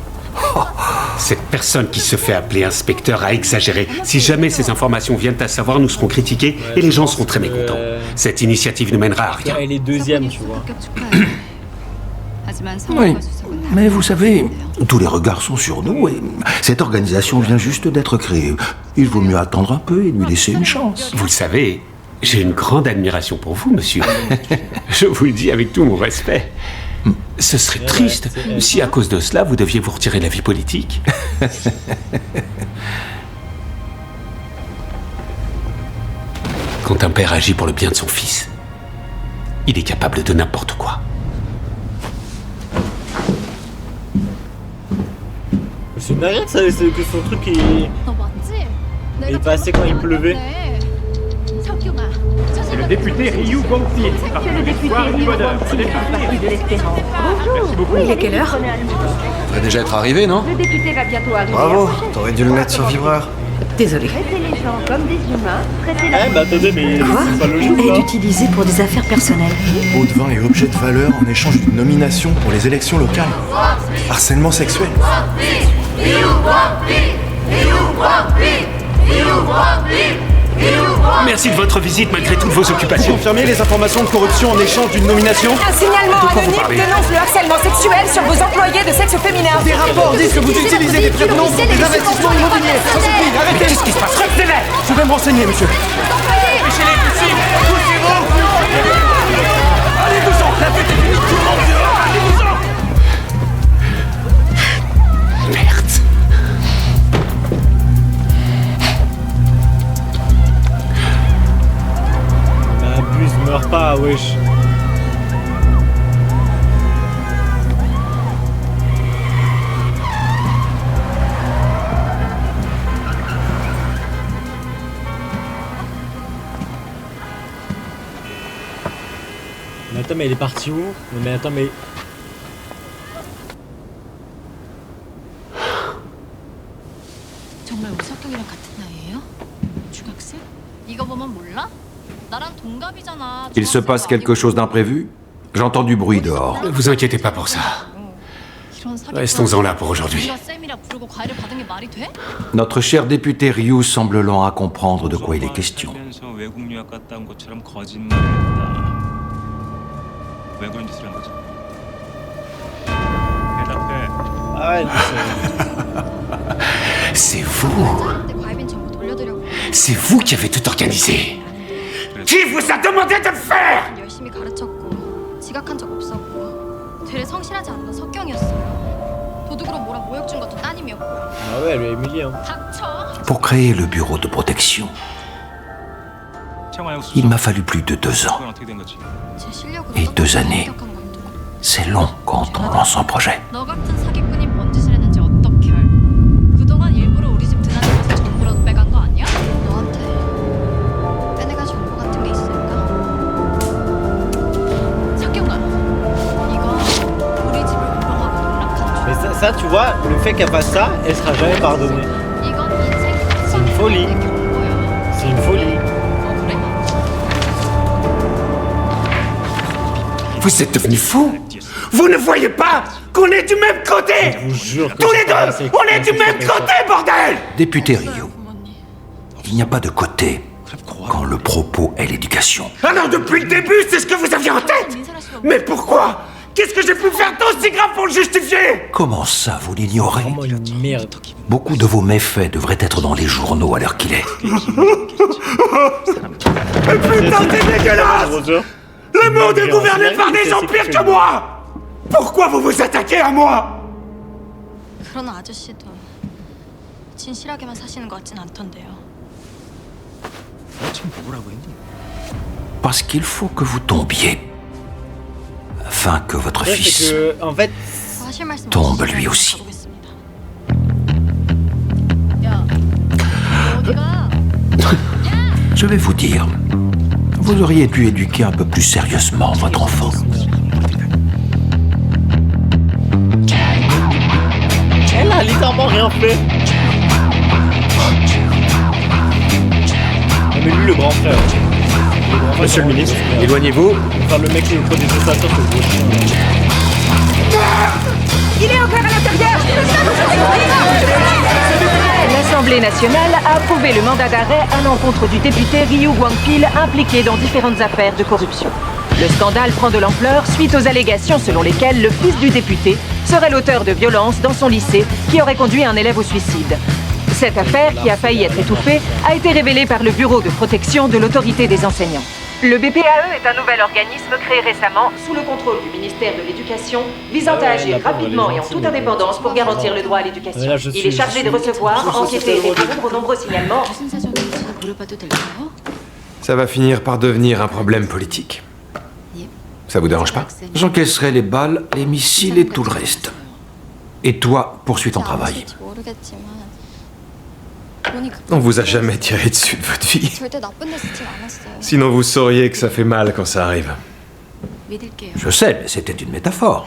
Cette personne qui se fait appeler inspecteur a exagéré. Si jamais ces informations viennent à savoir, nous serons critiqués et les gens seront très mécontents. Cette initiative ne mènera à rien. Elle est deuxième, tu vois. Oui, mais vous savez, tous les regards sont sur nous et cette organisation vient juste d'être créée. Il vaut mieux attendre un peu et lui laisser une chance. Vous le savez, j'ai une grande admiration pour vous, monsieur. Je vous le dis avec tout mon respect. Ce serait triste si à cause de cela, vous deviez vous retirer de la vie politique. Quand un père agit pour le bien de son fils, il est capable de n'importe quoi. C'est une dinguerie que son truc est passé quand il pleuvait. C'est le député Ryu Guangqi. Monsieur le député Ryu Guangqi, parti de l'Espérance. Bonjour. Merci beaucoup. Il est quelle heure? Ça devrait déjà être arrivé, non? Le député va bientôt arriver. Bravo, t'aurais dû le mettre sur vibreur. Désolé. Traitez les gens comme des humains. Traitez la... Eh bah attendez, mais c'est pas logique, Elle là. est utilisée pour des affaires personnelles. Pot de vin et objet de valeur en échange d'une nomination pour les élections locales. Harcèlement sexuel. Merci de votre visite malgré toutes vos occupations. Confirmez les informations de corruption en échange d'une nomination? Un signalement De quoi vous anonyme parlez? dénonce le harcèlement sexuel sur vos employés de sexe féminin. Des rapports disent que vous utilisez des prêts de nom pour des investissements immobiliers. Ça suffit, arrêtez! Qu'est-ce qui se passe? Je vais me renseigner, monsieur. Empêchez-les, possible! Poussez-vous! Allez-vous-en! La fête est finie, tout le monde dehors! Allez-vous-en! Merde. Mais abuse, meurs pas, wesh. Mais attends, mais elle est partie où? Mais attends, mais... 정말 우리 성격이랑 같은 나이예요? 중학생? 이거 보면 몰라? 나랑 동갑이잖아. Il se passe quelque chose d'imprévu? J'entends du bruit dehors. Ne vous inquiétez pas pour ça. 이런 사기. Restons-en là pour aujourd'hui. 우리가 쌤이라 부르고 과외를 받은 게 말이 돼? Notre cher député Ryu semble lent à comprendre de quoi il est question. 외국 유학 갔다 온 것처럼 거짓말했다. 왜 그런 짓을 한 거지? 대답해. Ah ouais, C'est vous. 쌤한테 과외빈 정보 돌려드려고. C'est vous qui avez tout organisé. Qui vous a demandé de le faire? 열심히 가르쳤고 지각한 적 없었고 되레 성실하지 않는 건 석경이었어요. 도둑으로 몰아 모욕 준 것도 따님이었고요. Ah ouais, elle est humiliée, hein. 닥쳐. Pour créer le bureau de protection, il m'a fallu plus de 2 ans. 그건 어떻게 된 거지? 제 실력으로 Et 2 années, c'est long quand on lance un projet. 너 같은 사기꾼이 뭔 짓을 했는지 어떻게 알? 그동안 일부러 우리 집 드나들면서 정보라도 빼간 거 아니야? 너한테 빼내갈 정보 같은 게 있을까? ça, tu vois, le fait qu'elle fasse ça, elle sera jamais pardonnée. C'est une folie. C'est une folie. Vous êtes devenus fous? Vous ne voyez pas qu'on est du même côté? Je vous jure que tous les deux, on est du même côté, bordel! Député Rio, il n'y a pas de côté quand le propos est l'éducation. Alors depuis le début, c'est ce que vous aviez en tête? Mais pourquoi? Qu'est-ce que j'ai pu faire d'aussi grave pour le justifier? Comment ça, vous l'ignorez? Merde. Beaucoup de vos méfaits devraient être dans les journaux à l'heure qu'il est. Mais putain, c'est dégueulasse! Le monde est gouverné par des gens pires que moi! Pourquoi vous vous attaquez à moi? 그런 아저씨도 진실하게만 사시는 것 같진 않던데요. Parce qu'il faut que vous tombiez. Afin que votre fils en fait, tombe lui aussi. Je vais vous dire, vous auriez dû éduquer un peu plus sérieusement votre enfant. Elle a littéralement rien fait. Mais lui, le grand frère. Monsieur le ministre, éloignez-vous. Enfin, le mec qui est au des prestataires, c'est le gros chien. Il est encore à l'intérieur. L'Assemblée nationale a approuvé le mandat d'arrêt à l'encontre du député Ryu Gwang-pil impliqué dans différentes affaires de corruption. Le scandale prend de l'ampleur suite aux allégations selon lesquelles le fils du député serait l'auteur de violences dans son lycée qui aurait conduit un élève au suicide. Cette affaire, qui a failli être étouffée, a été révélée par le Bureau de protection de l'autorité des enseignants. Le BPAE est un nouvel organisme créé récemment sous le contrôle du ministère de l'Éducation, visant à agir rapidement et en toute indépendance pour garantir le droit à l'éducation. Il est chargé de recevoir, enquêter et répondre aux nombreux signalements. Ça va finir par devenir un problème politique. Ça vous dérange pas? J'encaisserai les balles, les missiles et tout le reste. Et toi, poursuis ton travail. On vous a jamais tiré dessus de votre vie. Sinon vous sauriez que ça fait mal quand ça arrive. Je sais, mais c'était une métaphore.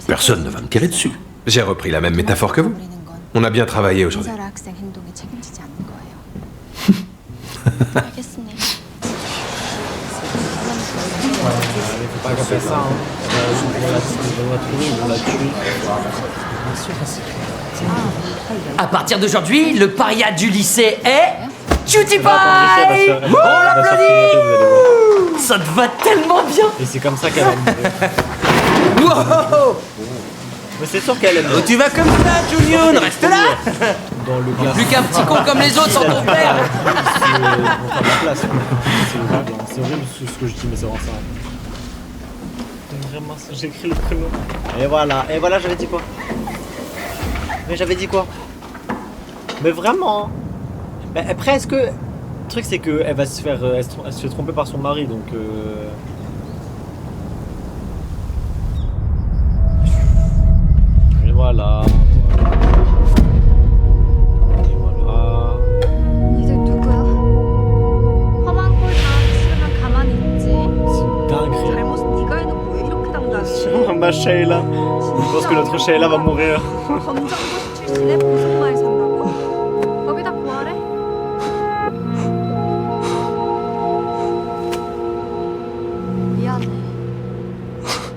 Personne ne va me tirer dessus. J'ai repris la même métaphore que vous. On a bien travaillé aujourd'hui. Faut pas faire ça, hein. On va trouver, on la tue. À partir d'aujourd'hui, le paria du lycée est... Cutie Pie! On l'applaudit! Ça te va tellement bien! Et c'est comme ça qu'elle aime. Wow! Mais c'est sûr qu'elle aime. Oh, tu vas comme ça, Junior! Reste là! Plus qu'un petit con comme les autres sans ton père! C'est horrible ce que je dis, mais c'est vraiment ça. Vraiment, j'ai écrit le prénom. Et voilà, j'avais dit quoi? Mais j'avais dit quoi? Mais vraiment. Mais après, est-ce que... Le truc, c'est qu'elle va se faire... Elle se fait tromper par son mari, donc... Et voilà. 니들 누구야? 험한 꼴 당하기 싫으면 가만히 있지. 잘못 네가 해놓고 왜 이렇게 당당해? Ma Sheila. Je pense que notre Sheila va mourir. 검정고시 출신의 보석마을 산다고? 거기다 구하래? 미안해.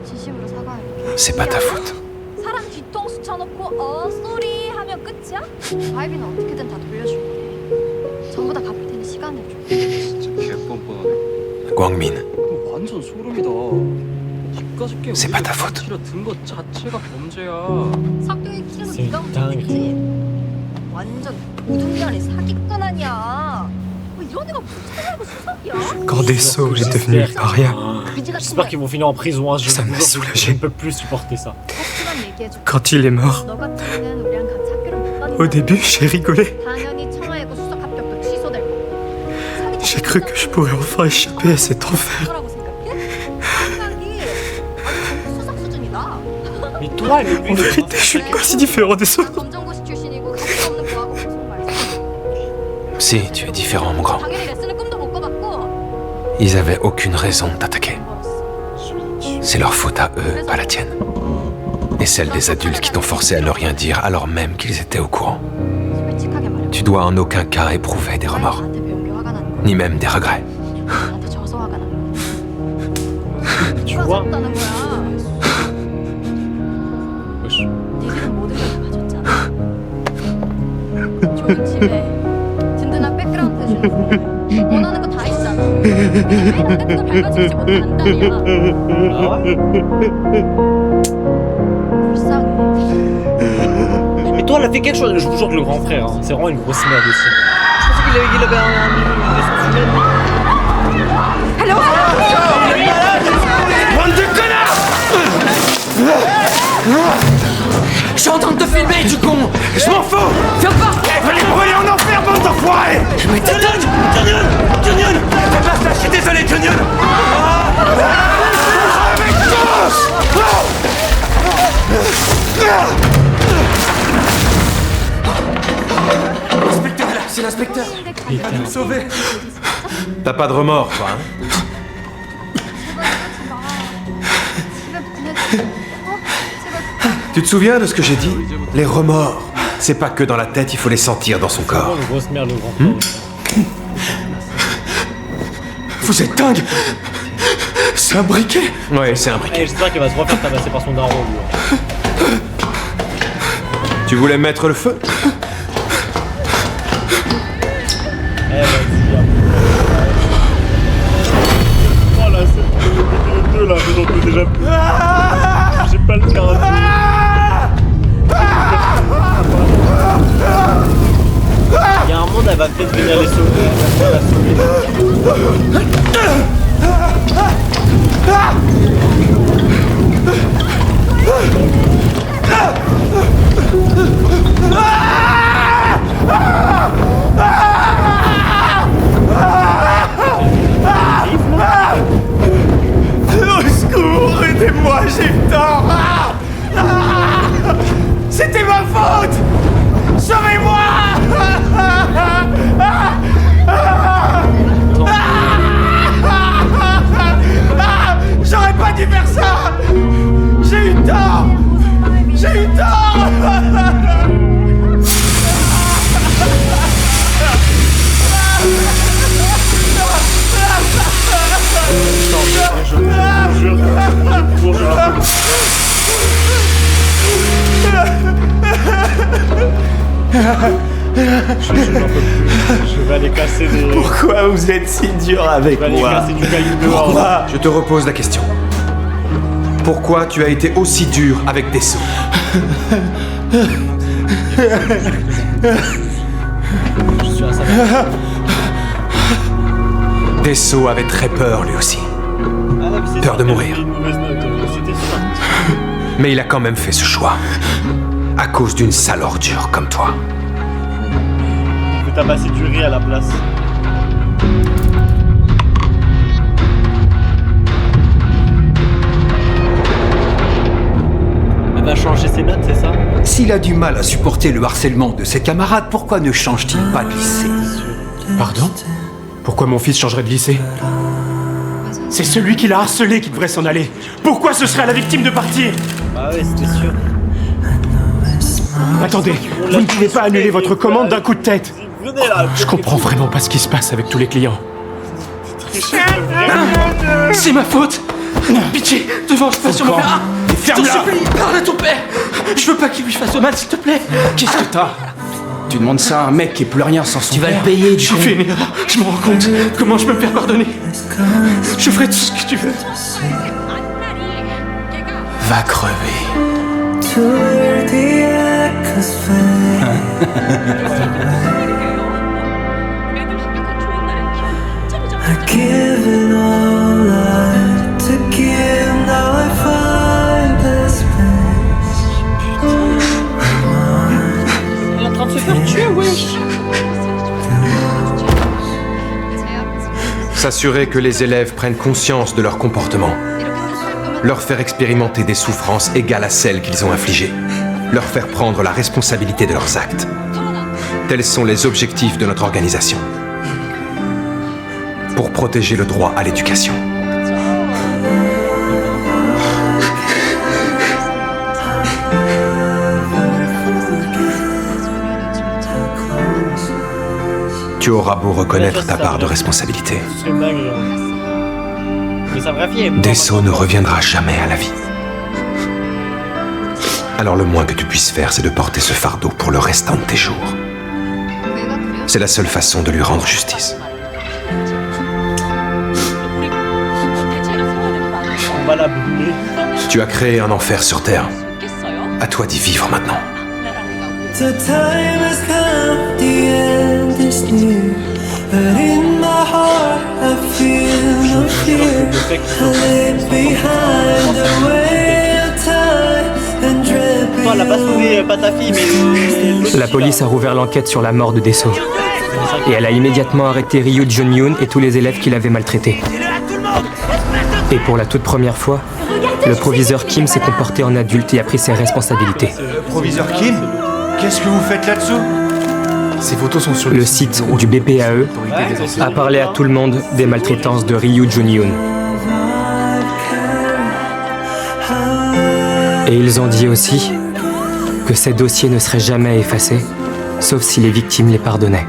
진심으로 사과할게. C'est pas ta faute. 사람 뒤통수 쳐놓고 쏘리 하면 끝이야? 바이비는 어떻게든 다 돌려줄게. 전부 다 갚을 테니 시간 내줘. 진짜 개뻔뻔하네. Gwangmin, 완전 소름이다. c'est pas ta faute. 든것 자체가 범죄야. 석경이 키우는 네가 문제겠지. 완전 도둑년이 사기꾼 아니야. 뭐 이런 애가 무슨 차라고 수석이야? Quand Desso est devenu le paria, J'espère qu'ils vont finir en prison. Hein. Ça m'a soulagé. Je ne peux plus supporter ça. quand il est mort, 너 같으면 우리랑 같이 학교를 못 가는 au début j'ai rigolé. 당연히 청와예고 수석 합격도 취소될 거고. J'ai cru que je pourrais enfin échapper à cet enfer. 거라고 생각해? 생각이 아주 수석 수준이다. Mais toi, elle En vérité, je suis pas si différent des autres. 검정고시 출신이고 가치 없는 고하고 무슨 말이야? Si, tu es différent, mon grand. 당연히 레슨을 꿈도 못 꿔봤고. Ils avaient aucune raison de t'attaquer. C'est leur faute à eux, pas la tienne. et celle des adultes qui t'ont forcé à ne rien dire alors même qu'ils étaient au courant. Tu dois en aucun cas éprouver des remords, ni même des regrets. Tu vois? 좋은 집에 든든한 백그라운드 주는 원하는 거 다 있잖아. 매일 그걸 밟아주지 못한 단이야. 불쌍해. Mais toi, elle a fait quelque chose, je vous jure que le grand frère, hein, c'est vraiment une grosse merde aussi. Je pensais qu'il avait une essence humaine. Allô? Bande de connards! Je suis en train de te filmer, du con! Je m'en fous! Viens pas! Va les brûler en enfer, bande d'enfoirés! Mais t'es dingue! Junior! Fais pas ça, je suis désolé, Junior! Avec tous! L'inspecteur là, c'est l'inspecteur! Il va nous sauver! T'as pas de remords, toi, hein? Tu te souviens de ce que j'ai dit? Les remords, c'est pas que dans la tête, il faut les sentir dans son corps. Une grosse merde, le grand frère. Vous êtes dingue! C'est un briquet! Ouais, c'est un briquet. J'espère qu'il va se refaire tabasser par son daron, lui. Tu voulais mettre le feu? Oh là, c'est le 2 là, mais j'en peux déjà plus. J'ai pas le caractère. Il y a un monde, elle va peut-être venir les sauver. Elle va Au secours, aidez-moi, j'ai eu tort! C'était ma faute! Sauvez-moi! J'aurais pas dû faire ça! J'ai eu tort! J'ai eu tort! Je vais aller casser des... Pourquoi vous êtes si dur avec moi? Je vais aller casser du caillou dehors. Pourquoi? Je te repose la question. Pourquoi tu as été aussi dur avec Dessau? Je suis à sa Dessau avait très peur lui aussi. Peur de mourir. Mais il a quand même fait ce choix. À cause d'une sale ordure comme toi. Je vais tabasser du riz à la place. Elle va changer ses notes, c'est ça? S'il a du mal à supporter le harcèlement de ses camarades, pourquoi ne change-t-il pas de lycée? Pardon? Pourquoi mon fils changerait de lycée? C'est celui qui l'a harcelé qui devrait s'en aller. Pourquoi ce serait à la victime de partir? Bah ouais, c'était sûr. Attendez, vous ne pouvez pas annuler votre commande d'un coup de tête. Venez là. Je comprends vraiment pas ce qui se passe avec tous les clients. C'est ma faute! Pitié, devance-toi sur mon père! Je t'en supplie, parle à ton père! Je veux pas qu'il lui fasse mal, s'il te plaît! Qu'est-ce que t'as? Tu demandes ça à un mec qui est plus rien sans son Tu vas père. le payer, J'ai fait une erreur, je me rends compte. Comment je peux me faire pardonner? Je ferai tout ce que tu veux. Va crever. To where the echoes fade. I've given all I to give, now I find the space. Il est en train de se faire tuer, wesh. S'assurer que les élèves prennent conscience de leur comportement. Leur faire expérimenter des souffrances égales à celles qu'ils ont infligées. Leur faire prendre la responsabilité de leurs actes. Tels sont les objectifs de notre organisation. Pour protéger le droit à l'éducation. Tu auras beau reconnaître ta part de responsabilité. C'est une dinguerie. Mais sa vraie fille est morte. Desso ne reviendra jamais à la vie. Alors le moins que tu puisses faire, c'est de porter ce fardeau pour le restant de tes jours. C'est la seule façon de lui rendre justice. On va la brûler. Tu as créé un enfer sur Terre. À toi d'y vivre maintenant. The time has come, the end is near. But in my heart I feel no fear. I leave behind the way of time and dread. Toi, elle a pas sauvé, pas ta fille, mais... La police a rouvert l'enquête sur la mort de Desso. Et elle a immédiatement arrêté Ryu Jong-yoon et tous les élèves qui l'avaient maltraité. Et pour la toute première fois, le proviseur Kim s'est comporté en adulte et a pris ses responsabilités. Proviseur Kim, qu'est-ce que vous faites là-dessous? Ces photos sont sur le site du BPAE a parlé à tout le monde des maltraitances de Ryu Jong-yoon. Et ils ont dit aussi que ces dossiers ne seraient jamais effacés, sauf si les victimes les pardonnaient.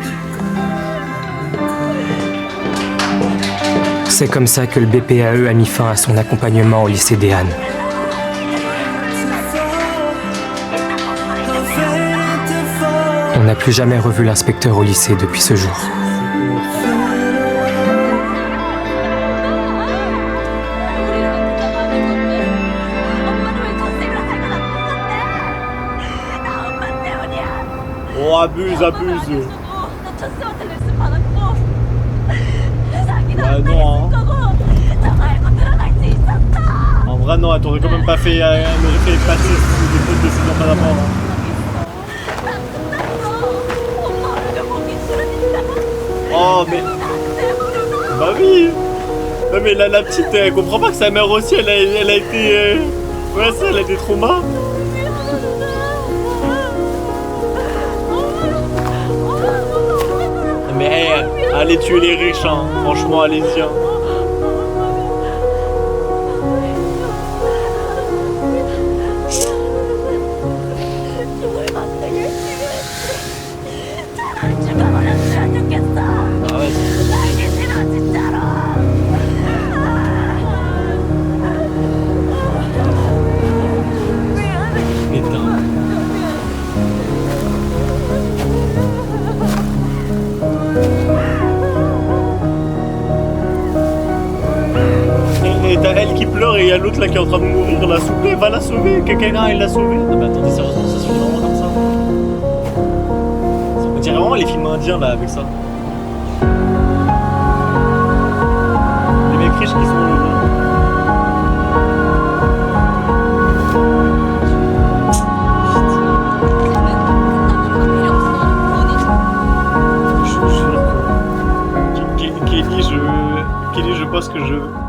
C'est comme ça que le BPAE a mis fin à son accompagnement au lycée Dehan. On n'a plus jamais revu l'inspecteur au lycée depuis ce jour. Oh, abuse. Ouais, non, hein. En vrai, non, elle t'aurait quand même pas fait, passer des fautes de ses enfants d'abord. Oh, mais... Bah oui. Non, mais la petite, elle comprend pas que sa mère aussi, elle a été... Ouais, ça, elle a des traumas. Mais hey, allez tuer les riches, hein. Franchement, allez-y. Hein. Et t'as elle qui pleure et il y a l'autre là qui est en train de mourir là, s'il vous plaît, va la sauver, quelqu'un il l'a sauvée. Non mais attendez, sérieusement, ça se fait vraiment comme ça. On dirait vraiment les films indiens là avec ça. Les mecs riches qui sont Kelly, je pense que je...